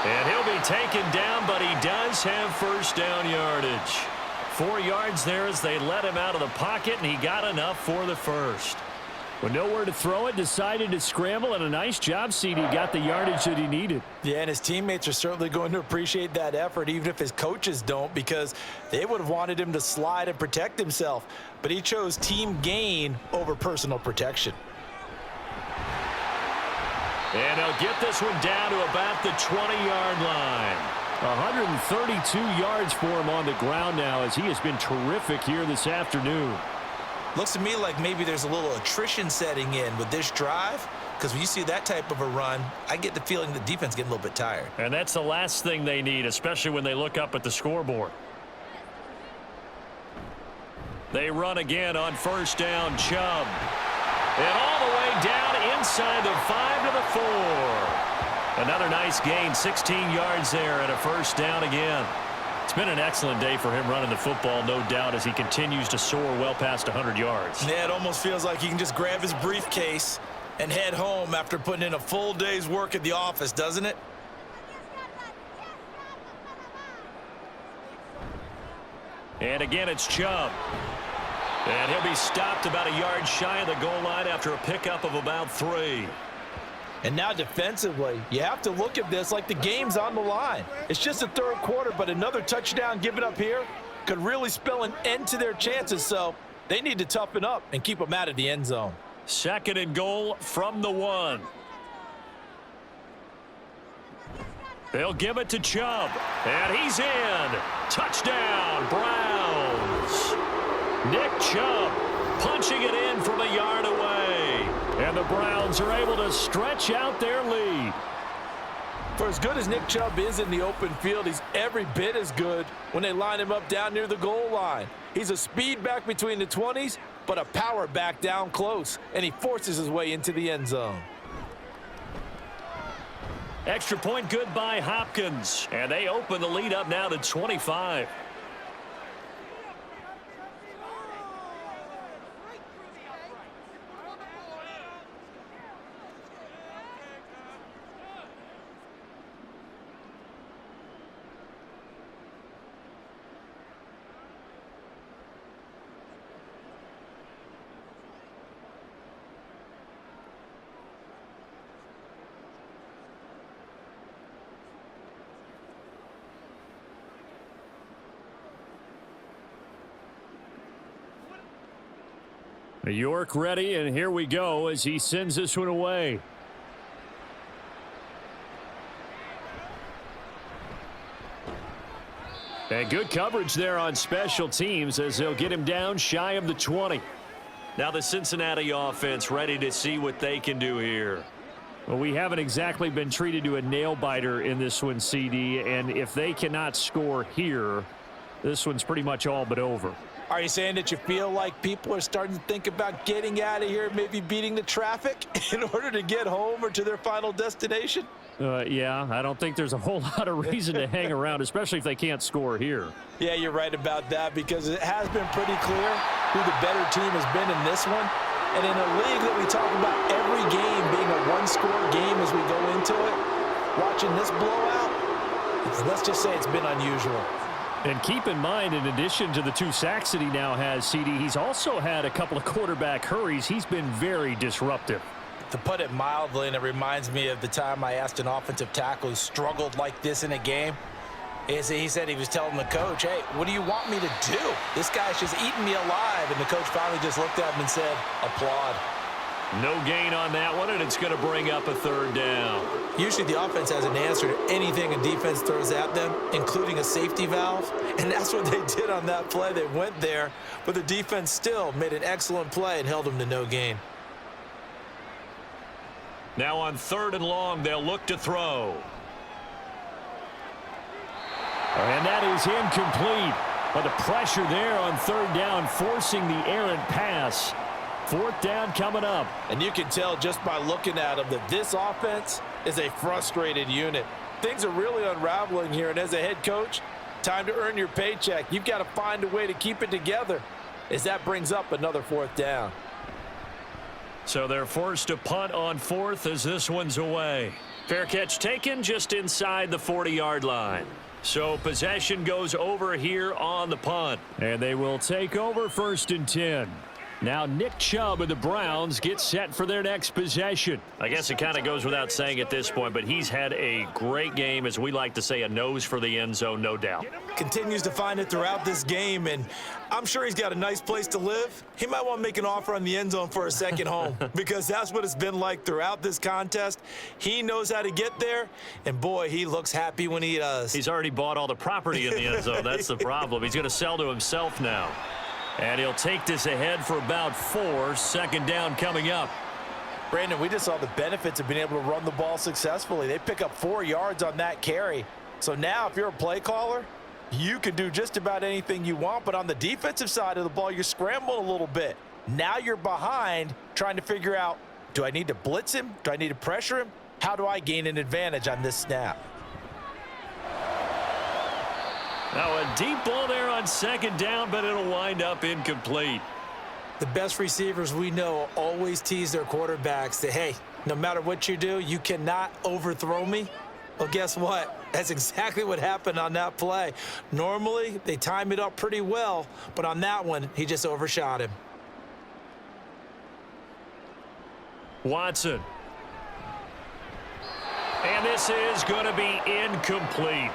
And he'll be taken down, but he does have first down yardage. 4 yards there as they let him out of the pocket, and he got enough for the first. With nowhere to throw it, decided to scramble, and a nice job, CD. Got the yardage that he needed. Yeah, and his teammates are certainly going to appreciate that effort, even if his coaches don't, because they would have wanted him to slide and protect himself. But he chose team gain over personal protection. And he'll get this one down to about the 20-yard line. 132 yards for him on the ground now as he has been terrific here this afternoon. Looks to me like maybe there's a little attrition setting in with this drive, because when you see that type of a run, I get the feeling the defense getting a little bit tired. And that's the last thing they need, especially when they look up at the scoreboard. They run again on 1st down, Chubb. And all the way down inside the 5 to the 4. Another nice gain, 16 yards there and a first down again. It's been an excellent day for him running the football, no doubt, as he continues to soar well past 100 yards. Yeah, it almost feels like he can just grab his briefcase and head home after putting in a full day's work at the office, doesn't it? And again, it's Chubb. And he'll be stopped about a yard shy of the goal line after a pickup of about 3. And now defensively, you have to look at this like the game's on the line. It's just the 3rd quarter, but another touchdown given up here could really spell an end to their chances. So they need to toughen up and keep them out of the end zone. 2nd and goal from the 1. They'll give it to Chubb. And he's in. Touchdown, Browns. Nick Chubb punching it in from a yard away. And the Browns are able to stretch out their lead. For as good as Nick Chubb is in the open field, he's every bit as good when they line him up down near the goal line. He's a speed back between the 20s, but a power back down close, and he forces his way into the end zone. Extra point good by Hopkins. And they open the lead up now to 25. York ready, and here we go as he sends this one away. And good coverage there on special teams as they'll get him down shy of the 20. Now the Cincinnati offense ready to see what they can do here. Well, we haven't exactly been treated to a nail-biter in this one, CD, and if they cannot score here, this one's pretty much all but over. Are you saying that you feel like people are starting to think about getting out of here, maybe beating the traffic in order to get home or to their final destination? Yeah, I don't think there's a whole lot of reason to hang around, especially if they can't score here. Yeah, you're right about that because it has been pretty clear who the better team has been in this one. And in a league that we talk about every game being a one-score game as we go into it, watching this blowout, let's just say it's been unusual. And keep in mind, in addition to the 2 sacks that he now has, CD, he's also had a couple of quarterback hurries. He's been very disruptive. To put it mildly, and it reminds me of the time I asked an offensive tackle who struggled like this in a game. He said he was telling the coach, hey, what do you want me to do? This guy's just eating me alive. And the coach finally just looked at him and said, applaud. No gain on that one, and it's going to bring up a 3rd down. Usually the offense has an answer to anything a defense throws at them, including a safety valve. And that's what they did on that play. They went there, but the defense still made an excellent play and held them to no gain. Now on 3rd and long, they'll look to throw. And that is incomplete. But the pressure there on 3rd down, forcing the errant pass. 4th down coming up. And you can tell just by looking at them that this offense is a frustrated unit. Things are really unraveling here, and as a head coach, time to earn your paycheck. You've got to find a way to keep it together as that brings up another 4th down. So they're forced to punt on 4th as this one's away. Fair catch taken just inside the 40-yard line. So possession goes over here on the punt. And they will take over 1st and 10. Now Nick Chubb and the Browns get set for their next possession. I guess it kind of goes without saying at this point, but he's had a great game, as we like to say, a nose for the end zone, no doubt. Continues to find it throughout this game, and I'm sure he's got a nice place to live. He might want to make an offer on the end zone for a second home because that's what it's been like throughout this contest. He knows how to get there, and boy, he looks happy when he does. He's already bought all the property in the end zone. That's the problem. He's going to sell to himself now. And he'll take this ahead for about 4. 2nd down coming up. Brandon, we just saw the benefits of being able to run the ball successfully. They pick up 4 yards on that carry. So now if you're a play caller, you can do just about anything you want. But on the defensive side of the ball, you're scrambling a little bit. Now you're behind trying to figure out, do I need to blitz him? Do I need to pressure him? How do I gain an advantage on this snap? Now a deep ball there on 2nd down, but it'll wind up incomplete. The best receivers we know always tease their quarterbacks that, hey, no matter what you do, you cannot overthrow me. Well, guess what? That's exactly what happened on that play. Normally, they time it up pretty well, but on that one, he just overshot him. Watson. And this is going to be incomplete.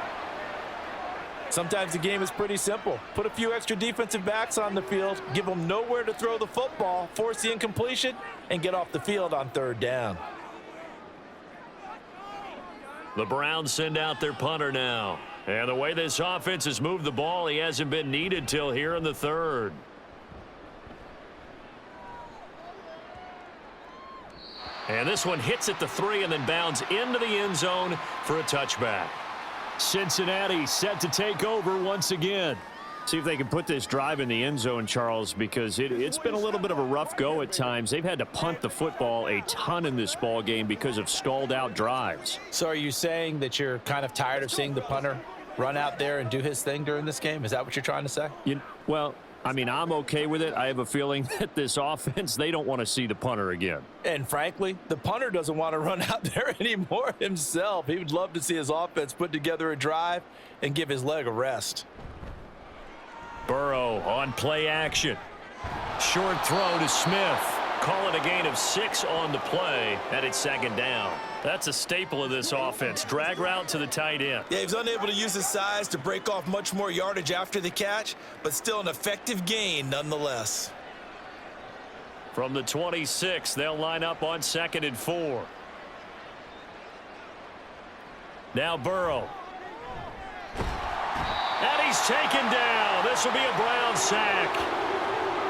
Sometimes the game is pretty simple. Put a few extra defensive backs on the field, give them nowhere to throw the football, force the incompletion, and get off the field on 3rd down. The Browns send out their punter now. And the way this offense has moved the ball, he hasn't been needed till here in the 3rd. And this one hits at the 3 and then bounds into the end zone for a touchback. Cincinnati set to take over once again. See if they can put this drive in the end zone, Charles, because it's been a little bit of a rough go at times. They've had to punt the football a ton in this ball game because of stalled out drives. So are you saying that you're kind of tired of seeing the punter run out there and do his thing during this game? Is that what you're trying to say? Well, I mean, I'm okay with it. I have a feeling that this offense, they don't want to see the punter again. And frankly, the punter doesn't want to run out there anymore himself. He would love to see his offense put together a drive and give his leg a rest. Burrow on play action. Short throw to Smith. Call it a gain of 6 on the play, and it's 2nd down. That's a staple of this offense. Drag route to the tight end. Yeah, he was unable to use his size to break off much more yardage after the catch, but still an effective gain nonetheless. From the 26, they'll line up on 2nd and 4. Now Burrow. And he's taken down. This will be a Brown sack.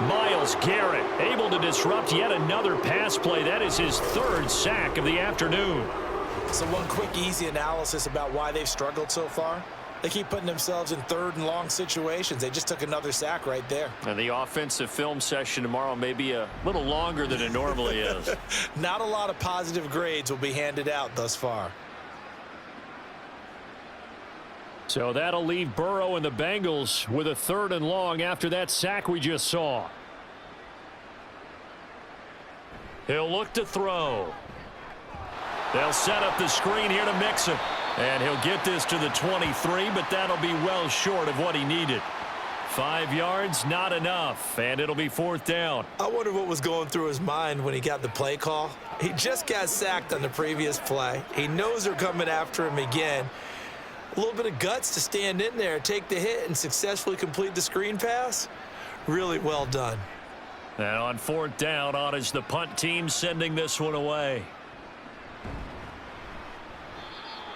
Myles Garrett able to disrupt yet another pass play. That is his 3rd sack of the afternoon. So one quick, easy analysis about why they've struggled so far. They keep putting themselves in 3rd and long situations. They just took another sack right there. And the offensive film session tomorrow may be a little longer than it normally is. Not a lot of positive grades will be handed out thus far. So that'll leave Burrow and the Bengals with a 3rd and long after that sack we just saw. He'll look to throw. They'll set up the screen here to Mixon. And he'll get this to the 23, but that'll be well short of what he needed. 5 yards, not enough, and it'll be 4th down. I wonder what was going through his mind when he got the play call. He just got sacked on the previous play. He knows they're coming after him again. A little bit of guts to stand in there, take the hit, and successfully complete the screen pass. Really well done. And on 4th down, on is the punt team sending this one away.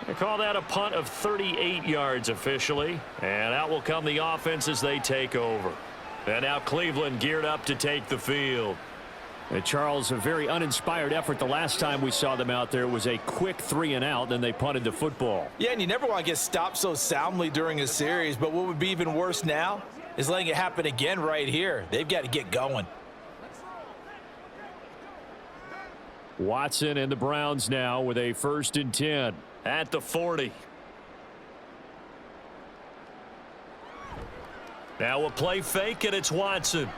They call that a punt of 38 yards officially. And out will come the offense as they take over. And now Cleveland geared up to take the field. And Charles, a very uninspired effort. The last time we saw them out there was a quick 3 and out, then they punted the football. Yeah, and you never want to get stopped so soundly during a series. But what would be even worse now is letting it happen again right here. They've got to get going. Watson and the Browns now with a 1st and 10. At the 40. Now a play fake, and it's Watson.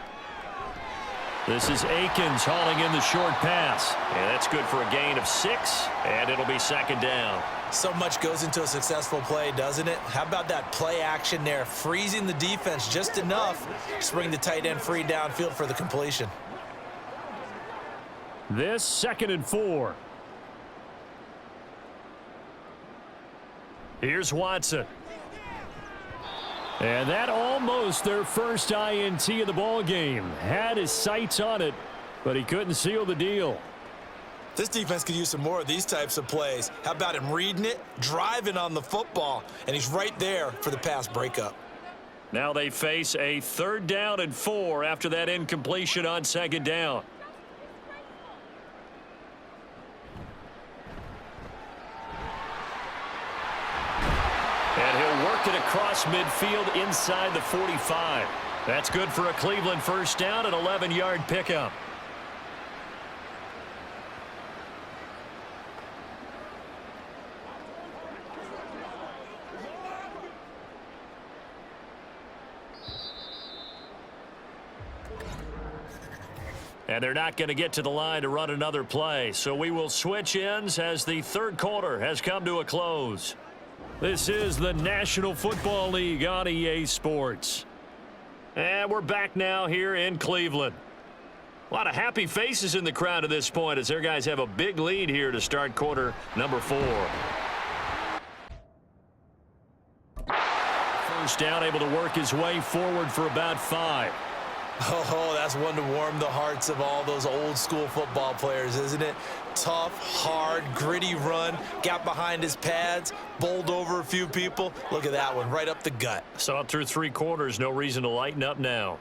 This is Akins hauling in the short pass. And that's good for a gain of 6, and it'll be 2nd down. So much goes into a successful play, doesn't it? How about that play action there, freezing the defense just enough to bring the tight end free downfield for the completion. This 2nd and 4. Here's Watson. And that almost their first INT of the ball game. Had his sights on it, but he couldn't seal the deal. This defense could use some more of these types of plays. How about him reading it, driving on the football, and he's right there for the pass breakup. Now they face a 3rd down and 4 after that incompletion on 2nd down. And he'll work it across midfield inside the 45. That's good for a Cleveland 1st down, an 11-yard pickup. And they're not going to get to the line to run another play. So we will switch ends as the 3rd quarter has come to a close. This is the National Football League on EA Sports. And we're back now here in Cleveland. A lot of happy faces in the crowd at this point as their guys have a big lead here to start quarter number 4. 1st down, able to work his way forward for about 5. Oh, that's one to warm the hearts of all those old school football players, isn't it? Tough, hard, gritty run, got behind his pads, bowled over a few people. Look at that one, right up the gut. Saw it through 3 quarters, no reason to lighten up now.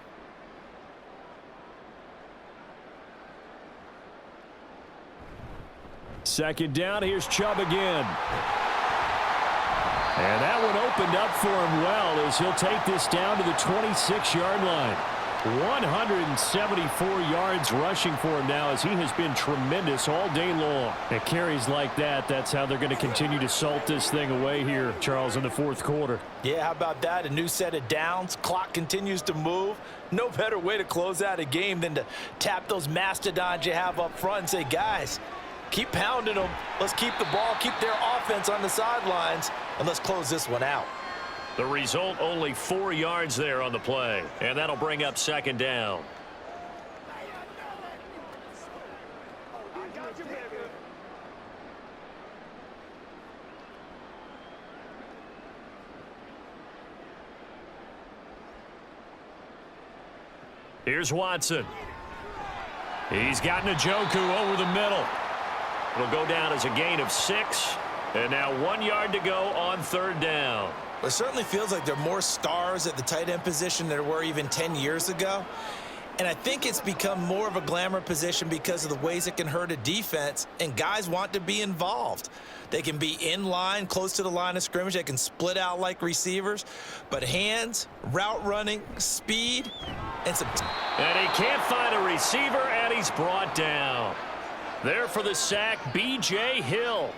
Second down, here's Chubb again. And that one opened up for him well as he'll take this down to the 26-yard line. 174 yards rushing for him now as he has been tremendous all day long. And carries like that, that's how they're going to continue to salt this thing away here, Charles, in the 4th quarter. Yeah, how about that? A new set of downs. Clock continues to move. No better way to close out a game than to tap those mastodons you have up front and say, guys, keep pounding them. Let's keep the ball, keep their offense on the sidelines, and let's close this one out. The result, only 4 yards there on the play, and that'll bring up 2nd down. Here's Watson. He's got Njoku over the middle. It'll go down as a gain of 6. And now 1 yard to go on 3rd down. It certainly feels like there are more stars at the tight end position than there were even 10 years ago. And I think it's become more of a glamour position because of the ways it can hurt a defense, and guys want to be involved. They can be in line, close to the line of scrimmage. They can split out like receivers. But hands, route running, speed, and some... And he can't find a receiver, and he's brought down. There for the sack, B.J. Hill.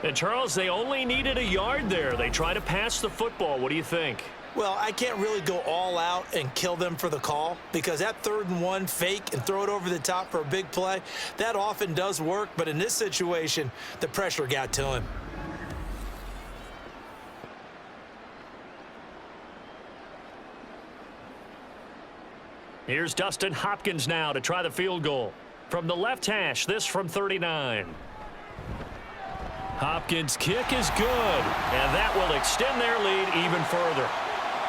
And, Charles, they only needed a yard there. They try to pass the football. What do you think? Well, I can't really go all out and kill them for the call because that 3rd and 1 fake and throw it over the top for a big play, that often does work. But in this situation, the pressure got to him. Here's Dustin Hopkins now to try the field goal. From the left hash, this from 39. Hopkins' kick is good, and that will extend their lead even further.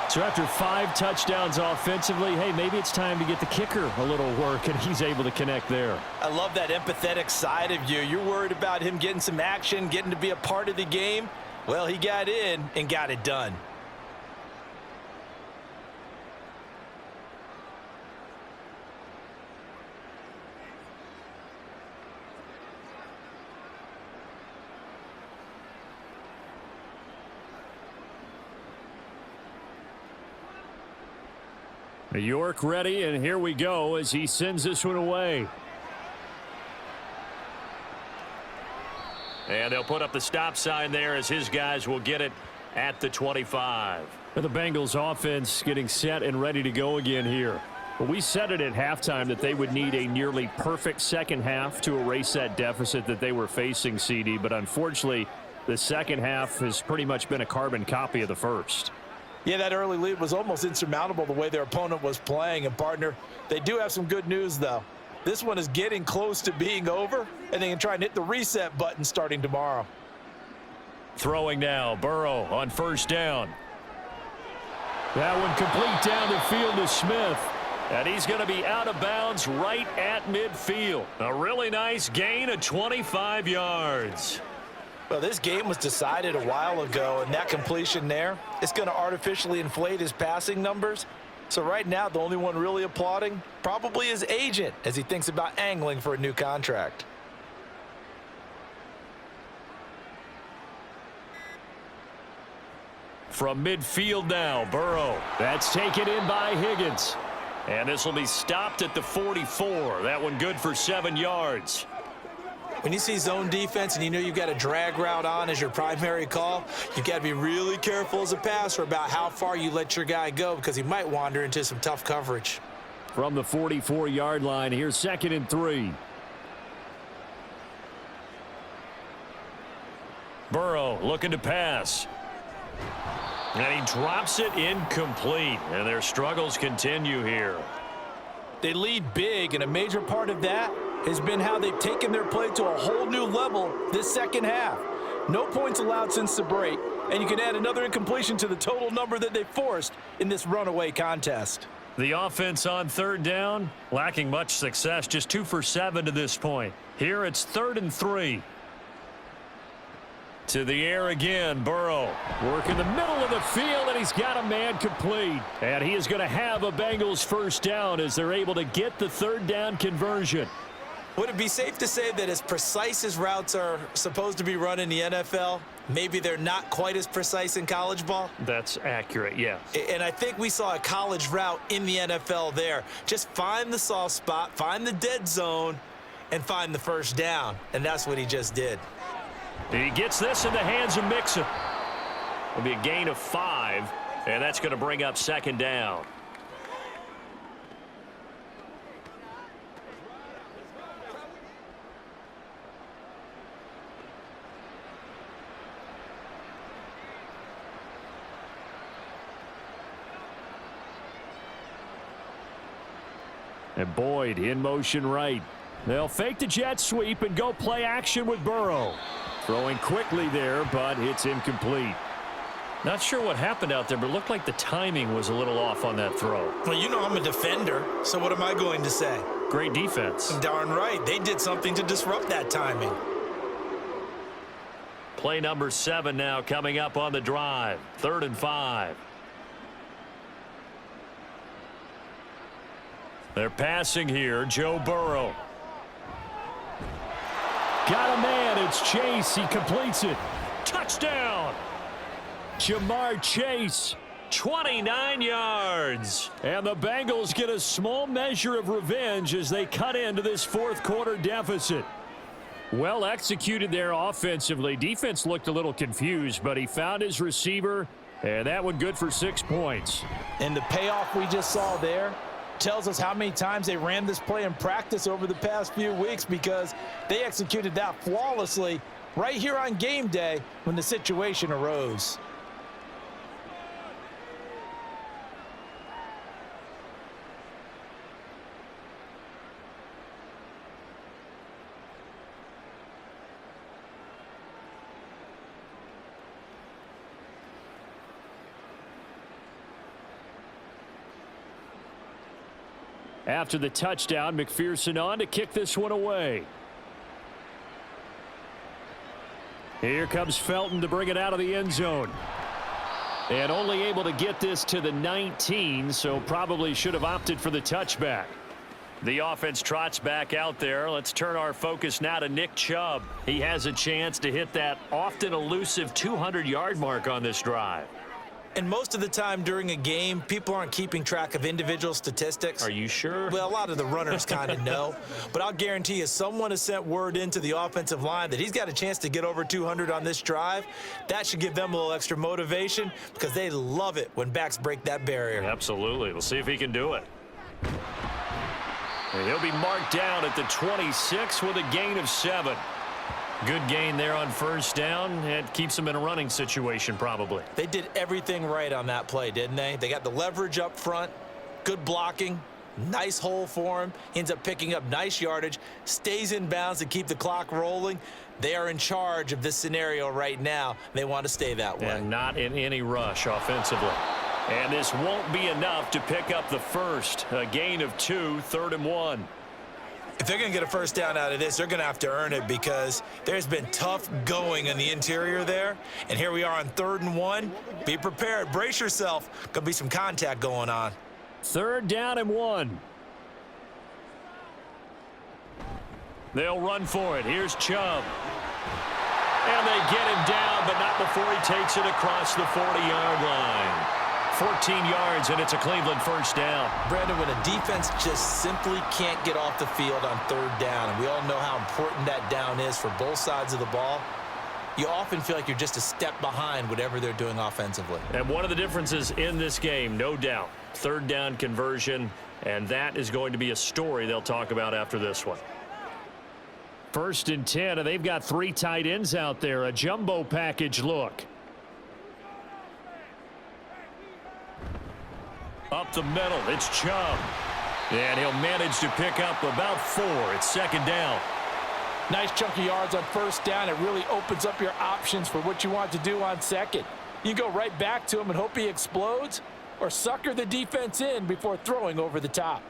So after 5 touchdowns offensively, hey, maybe it's time to get the kicker a little work, and he's able to connect there. I love that empathetic side of you. You're worried about him getting some action, getting to be a part of the game. Well, he got in and got it done. York ready, and here we go as he sends this one away. And they'll put up the stop sign there as his guys will get it at the 25. And the Bengals offense getting set and ready to go again here. But we said it at halftime that they would need a nearly perfect second half to erase that deficit that they were facing, CD. But unfortunately, the second half has pretty much been a carbon copy of the first. Yeah, that early lead was almost insurmountable the way their opponent was playing. And, partner, they do have some good news, though. This one is getting close to being over, and they can try and hit the reset button starting tomorrow. Throwing now, Burrow on 1st down. That one complete down the field to Smith. And he's going to be out of bounds right at midfield. A really nice gain of 25 yards. Well, this game was decided a while ago, and that completion there, it's going to artificially inflate his passing numbers. So right now, the only one really applauding probably his agent as he thinks about angling for a new contract. From midfield now, Burrow. That's taken in by Higgins. And this will be stopped at the 44. That one good for 7 yards. When you see zone defense and you know you've got a drag route on as your primary call, you've got to be really careful as a passer about how far you let your guy go because he might wander into some tough coverage. From the 44-yard line, here's 2nd and 3. Burrow looking to pass. And he drops it incomplete. And their struggles continue here. They lead big, and a major part of that has been how they've taken their play to a whole new level this second half. No points allowed since the break, and you can add another incompletion to the total number that they forced in this runaway contest. The offense on 3rd down, lacking much success, just 2 for 7 to this point. Here it's 3rd and 3. To the air again, Burrow. Work in the middle of the field, and he's got a man complete. And he is going to have a Bengals 1st down as they're able to get the 3rd down conversion. Would it be safe to say that as precise as routes are supposed to be run in the NFL, maybe they're not quite as precise in college ball? That's accurate, yes. And I think we saw a college route in the NFL there. Just find the soft spot, find the dead zone, and find the 1st down. And that's what he just did. He gets this in the hands of Mixon. It'll be a gain of 5, and that's going to bring up 2nd down. And Boyd in motion right. They'll fake the jet sweep and go play action with Burrow. Throwing quickly there, but it's incomplete. Not sure what happened out there, but it looked like the timing was a little off on that throw. Well, you know I'm a defender, so what am I going to say? great defense. Darn right. They did something to disrupt that timing. Play number 7 now coming up on the drive. 3rd and 5. They're passing here. Joe Burrow. Got a man. It's Chase. He completes it. Touchdown. Jamar Chase. 29 yards. And the Bengals get a small measure of revenge as they cut into this fourth quarter deficit. Well executed there offensively. Defense looked a little confused, but he found his receiver, and that one good for 6 points. And the payoff we just saw there tells us how many times they ran this play in practice over the past few weeks, because they executed that flawlessly right here on game day when the situation arose. After the touchdown, McPherson on to kick this one away. Here comes Felton to bring it out of the end zone. And only able to get this to the 19, so probably should have opted for the touchback. The offense trots back out there. Let's turn our focus now to Nick Chubb. He has a chance to hit that often elusive 200-yard mark on this drive. And most of the time during a game, people aren't keeping track of individual statistics. Are you sure? Well, a lot of the runners kind of know. But I'll guarantee you, someone has sent word into the offensive line that he's got a chance to get over 200 on this drive. That should give them a little extra motivation, because they love it when backs break that barrier. Absolutely. We'll see if he can do it. And he'll be marked down at the 26 with a gain of 7. Good gain there on first down. It keeps them in a running situation probably. They did everything right on that play, didn't they? They got the leverage up front, good blocking, nice hole for him. He ends up picking up nice yardage, stays in bounds to keep the clock rolling. They are in charge of this scenario right now. They want to stay that way. And not in any rush offensively. And this won't be enough to pick up the first. A gain of 2, 3rd and 1. If they're going to get a first down out of this, they're going to have to earn it, because there's been tough going in the interior there. And here we are on 3rd and 1. Be prepared. Brace yourself. Going to be some contact going on. 3rd down and 1. They'll run for it. Here's Chubb. And they get him down, but not before he takes it across the 40-yard line. 14 yards, and it's a Cleveland first down. Brandon, when a defense just simply can't get off the field on 3rd down, and we all know how important that down is for both sides of the ball, you often feel like you're just a step behind whatever they're doing offensively. And one of the differences in this game, no doubt, 3rd down conversion, and that is going to be a story they'll talk about after this one. 1st and 10, and they've got 3 tight ends out there. A jumbo package look. Up the middle, it's Chubb. And he'll manage to pick up about 4. It's 2nd down. Nice chunk of yards on first down. It really opens up your options for what you want to do on 2nd. You go right back to him and hope he explodes, or sucker the defense in before throwing over the top.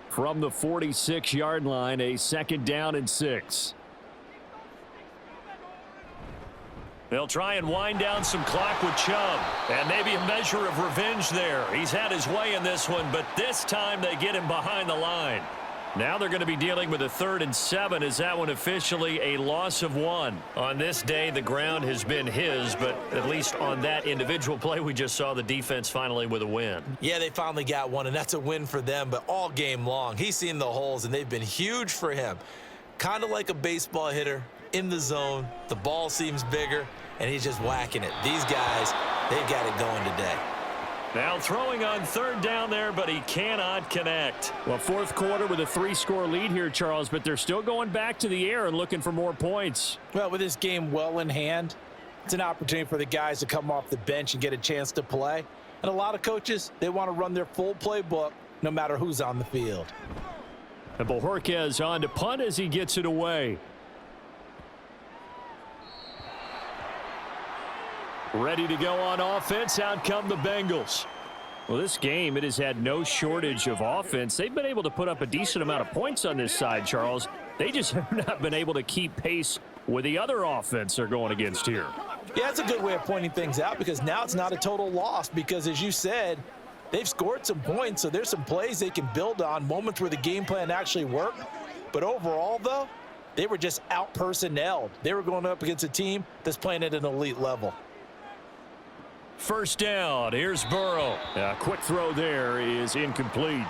From the 46-yard line, a 2nd down and 6. They'll try and wind down some clock with Chubb. And maybe a measure of revenge there. He's had his way in this one, but this time they get him behind the line. Now they're going to be dealing with a 3rd and 7. Is that one officially a loss of 1? On this day, the ground has been his, but at least on that individual play, we just saw the defense finally with a win. Yeah, they finally got one, and that's a win for them, but all game long, he's seen the holes, and they've been huge for him. Kind of like a baseball hitter in the zone. The ball seems bigger, and he's just whacking it. These guys, they've got it going today. Now throwing on 3rd down there, but he cannot connect. Well, 4th quarter with a 3-score lead here, Charles, but they're still going back to the air and looking for more points. Well, with this game well in hand, it's an opportunity for the guys to come off the bench and get a chance to play. And a lot of coaches, they want to run their full playbook no matter who's on the field. And Bojorquez on to punt as he gets it away. Ready to go on offense. Out come the Bengals. Well, this game, it has had no shortage of offense. They've been able to put up a decent amount of points on this side, Charles. They just have not been able to keep pace with the other offense they're going against here. Yeah, that's a good way of pointing things out because now it's not a total loss because, as you said, they've scored some points, so there's some plays they can build on, moments where the game plan actually worked. But overall, though, they were just out-personnelled. They were going up against a team that's playing at an elite level. First down, here's Burrow. A quick throw there is incomplete.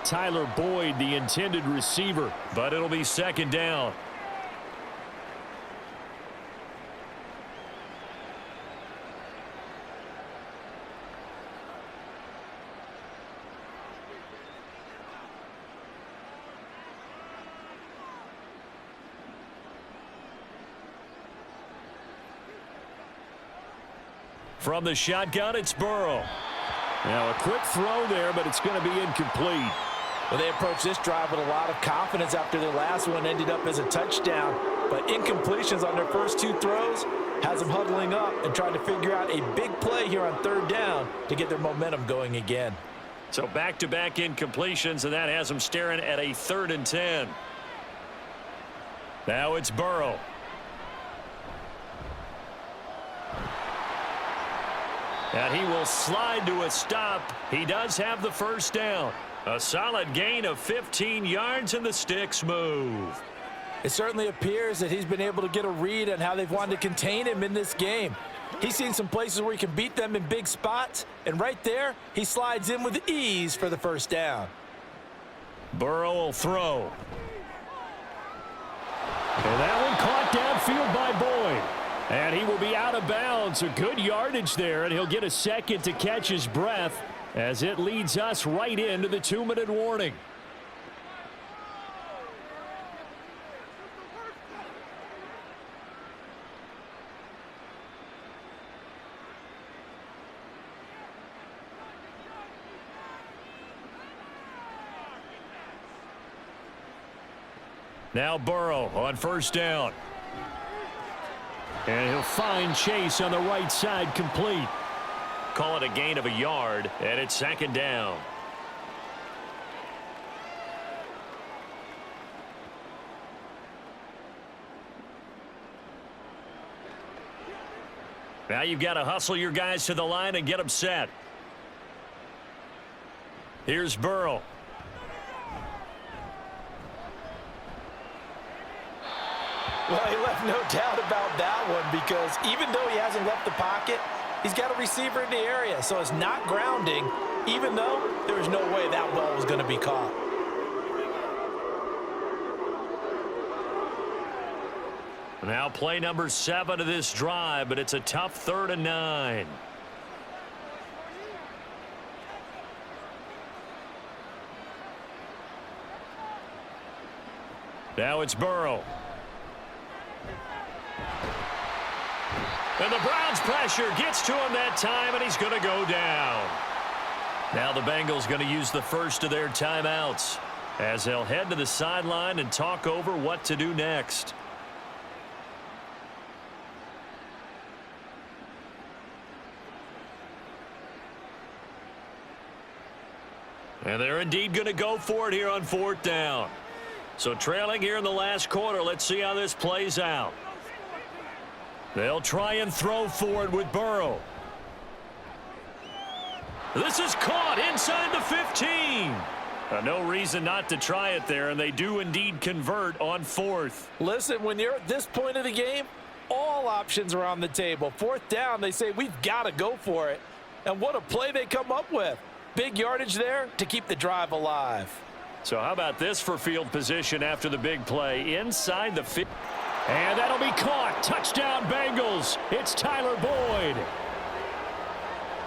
Tyler Boyd, the intended receiver, but it'll be second down. From the shotgun, it's Burrow. Now a quick throw there, but it's going to be incomplete. Well, they approached this drive with a lot of confidence after their last one ended up as a touchdown. But incompletions on their first two throws has them huddling up and trying to figure out a big play here on third down to get their momentum going again. So back-to-back incompletions, and that has them staring at a 3rd and 10. Now it's Burrow. And he will slide to a stop. He does have the first down. A solid gain of 15 yards, and the sticks move. It certainly appears that he's been able to get a read on how they've wanted to contain him in this game. He's seen some places where he can beat them in big spots, and right there, he slides in with ease for the first down. Burrow will throw. And that one caught downfield by Boyd. And he will be out of bounds. A good yardage there, and he'll get a second to catch his breath as it leads us right into the 2-minute warning. Now Burrow on first down. And he'll find Chase on the right side, complete. Call it a gain of a yard, and it's second down. Now you've got to hustle your guys to the line and get them set. Here's Burrow. Well, he left no doubt about that one because even though he hasn't left the pocket, he's got a receiver in the area, so it's not grounding, even though there was no way that ball was going to be caught. Now play number 7 of this drive, but it's a tough 3rd and 9. Now it's Burrow. And the Browns' pressure gets to him that time, and he's going to go down. Now the Bengals going to use the first of their timeouts as they'll head to the sideline and talk over what to do next. And they're indeed going to go for it here on 4th down. So trailing here in the last quarter, let's see how this plays out. They'll try and throw for it with Burrow. This is caught inside the 15. No reason not to try it there, and they do indeed convert on 4th. Listen, when you're at this point of the game, all options are on the table. 4th down, they say, we've got to go for it. And what a play they come up with. Big yardage there to keep the drive alive. So how about this for field position after the big play? Inside the 50. And that'll be caught. Touchdown, Bengals. It's Tyler Boyd.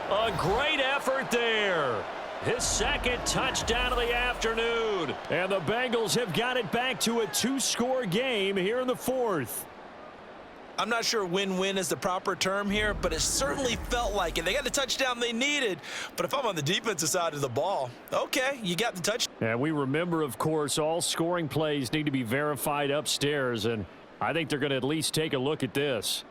A great effort there. His second touchdown of the afternoon. And the Bengals have got it back to a 2-score game here in the 4th. I'm not sure win-win is the proper term here, but it certainly felt like it. They got the touchdown they needed, but if I'm on the defensive side of the ball, okay, you got the touchdown. And we remember, of course, all scoring plays need to be verified upstairs, and I think they're going to at least take a look at this.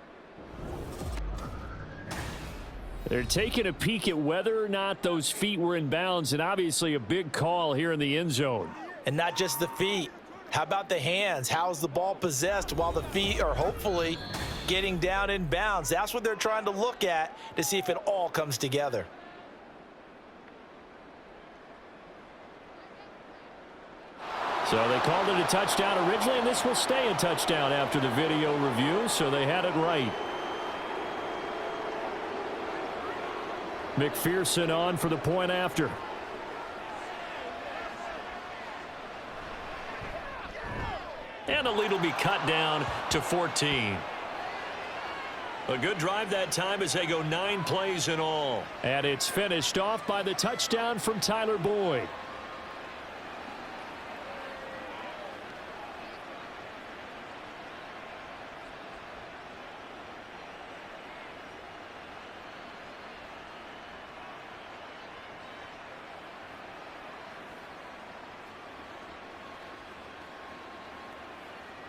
They're taking a peek at whether or not those feet were in bounds, and obviously a big call here in the end zone. And not just the feet. How about the hands? How's the ball possessed while the feet are hopefully getting down in bounds? That's what they're trying to look at to see if it all comes together. So they called it a touchdown originally, and this will stay a touchdown after the video review, so they had it right. McPherson on for the point after. And the lead will be cut down to 14. A good drive that time as they go 9 plays in all. And it's finished off by the touchdown from Tyler Boyd.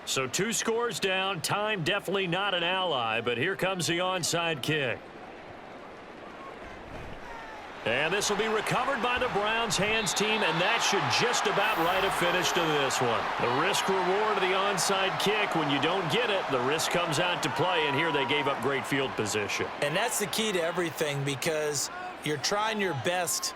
So 2 scores down. Time definitely not an ally, but here comes the onside kick. And this will be recovered by the Browns hands team, and that should just about write a finish to this one. The risk reward of the onside kick, when you don't get it, the risk comes out to play, and here they gave up great field position. And that's the key to everything, because you're trying your best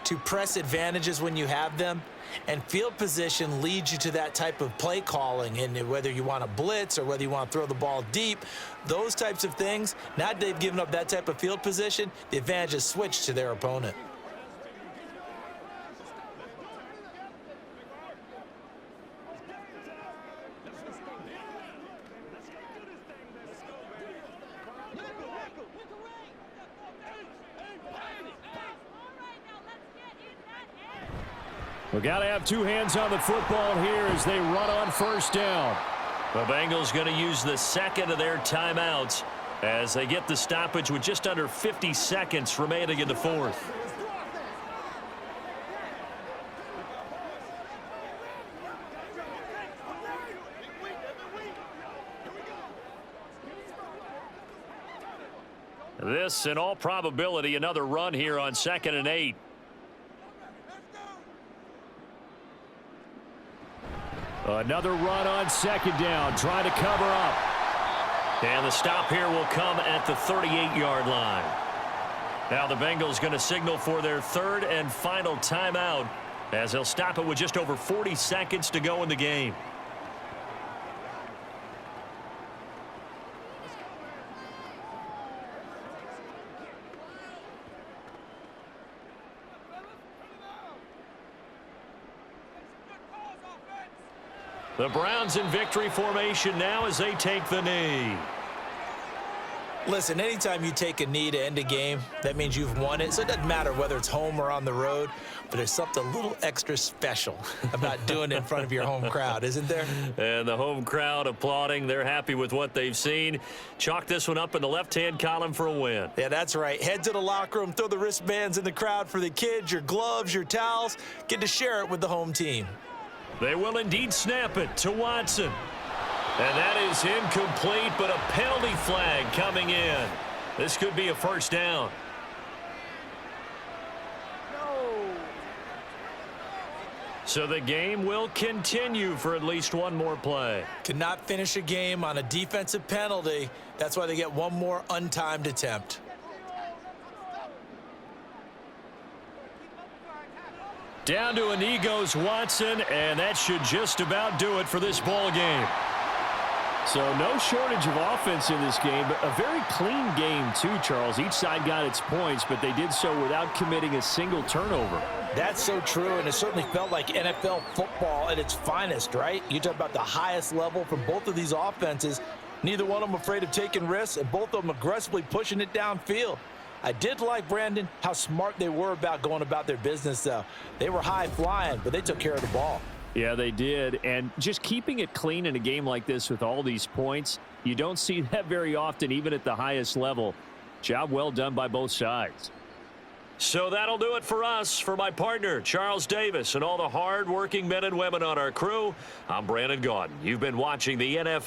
to press advantages when you have them, and field position leads you to that type of play calling. And whether you want to blitz or whether you want to throw the ball deep, those types of things, now that they've given up that type of field position, the advantage is switched to their opponent. We got to have 2 hands on the football here as they run on first down. The Bengals going to use the second of their timeouts as they get the stoppage with just under 50 seconds remaining in the fourth. This, in all probability, another run here on 2nd and 8. Another run on 2nd down, trying to cover up. And the stop here will come at the 38-yard line. Now the Bengals going to signal for their 3rd and final timeout as they'll stop it with just over 40 seconds to go in the game. The Browns in victory formation now as they take the knee. Listen, anytime you take a knee to end a game, that means you've won it. So it doesn't matter whether it's home or on the road, but there's something a little extra special about doing it in front of your home crowd, isn't there? And the home crowd applauding. They're happy with what they've seen. Chalk this one up in the left-hand column for a win. Yeah, that's right. Head to the locker room, throw the wristbands in the crowd for the kids, your gloves, your towels. Get to share it with the home team. They will indeed snap it to Watson. And that is incomplete, but a penalty flag coming in. This could be a first down. So the game will continue for at least one more play. Cannot finish a game on a defensive penalty. That's why they get one more untimed attempt. Down to a knee goes Watson, and that should just about do it for this ball game. So no shortage of offense in this game, but a very clean game too, Charles. Each side got its points, but they did so without committing a single turnover. That's so true, and it certainly felt like NFL football at its finest, right? You talk about the highest level from both of these offenses. Neither one of them afraid of taking risks, and both of them aggressively pushing it downfield. I did like, Brandon, how smart they were about going about their business, though. They were high flying, but they took care of the ball. Yeah, they did. And just keeping it clean in a game like this with all these points, you don't see that very often, even at the highest level. Job well done by both sides. So that'll do it for us. For my partner, Charles Davis, and all the hard-working men and women on our crew, I'm Brandon Gaudin. You've been watching the NFL.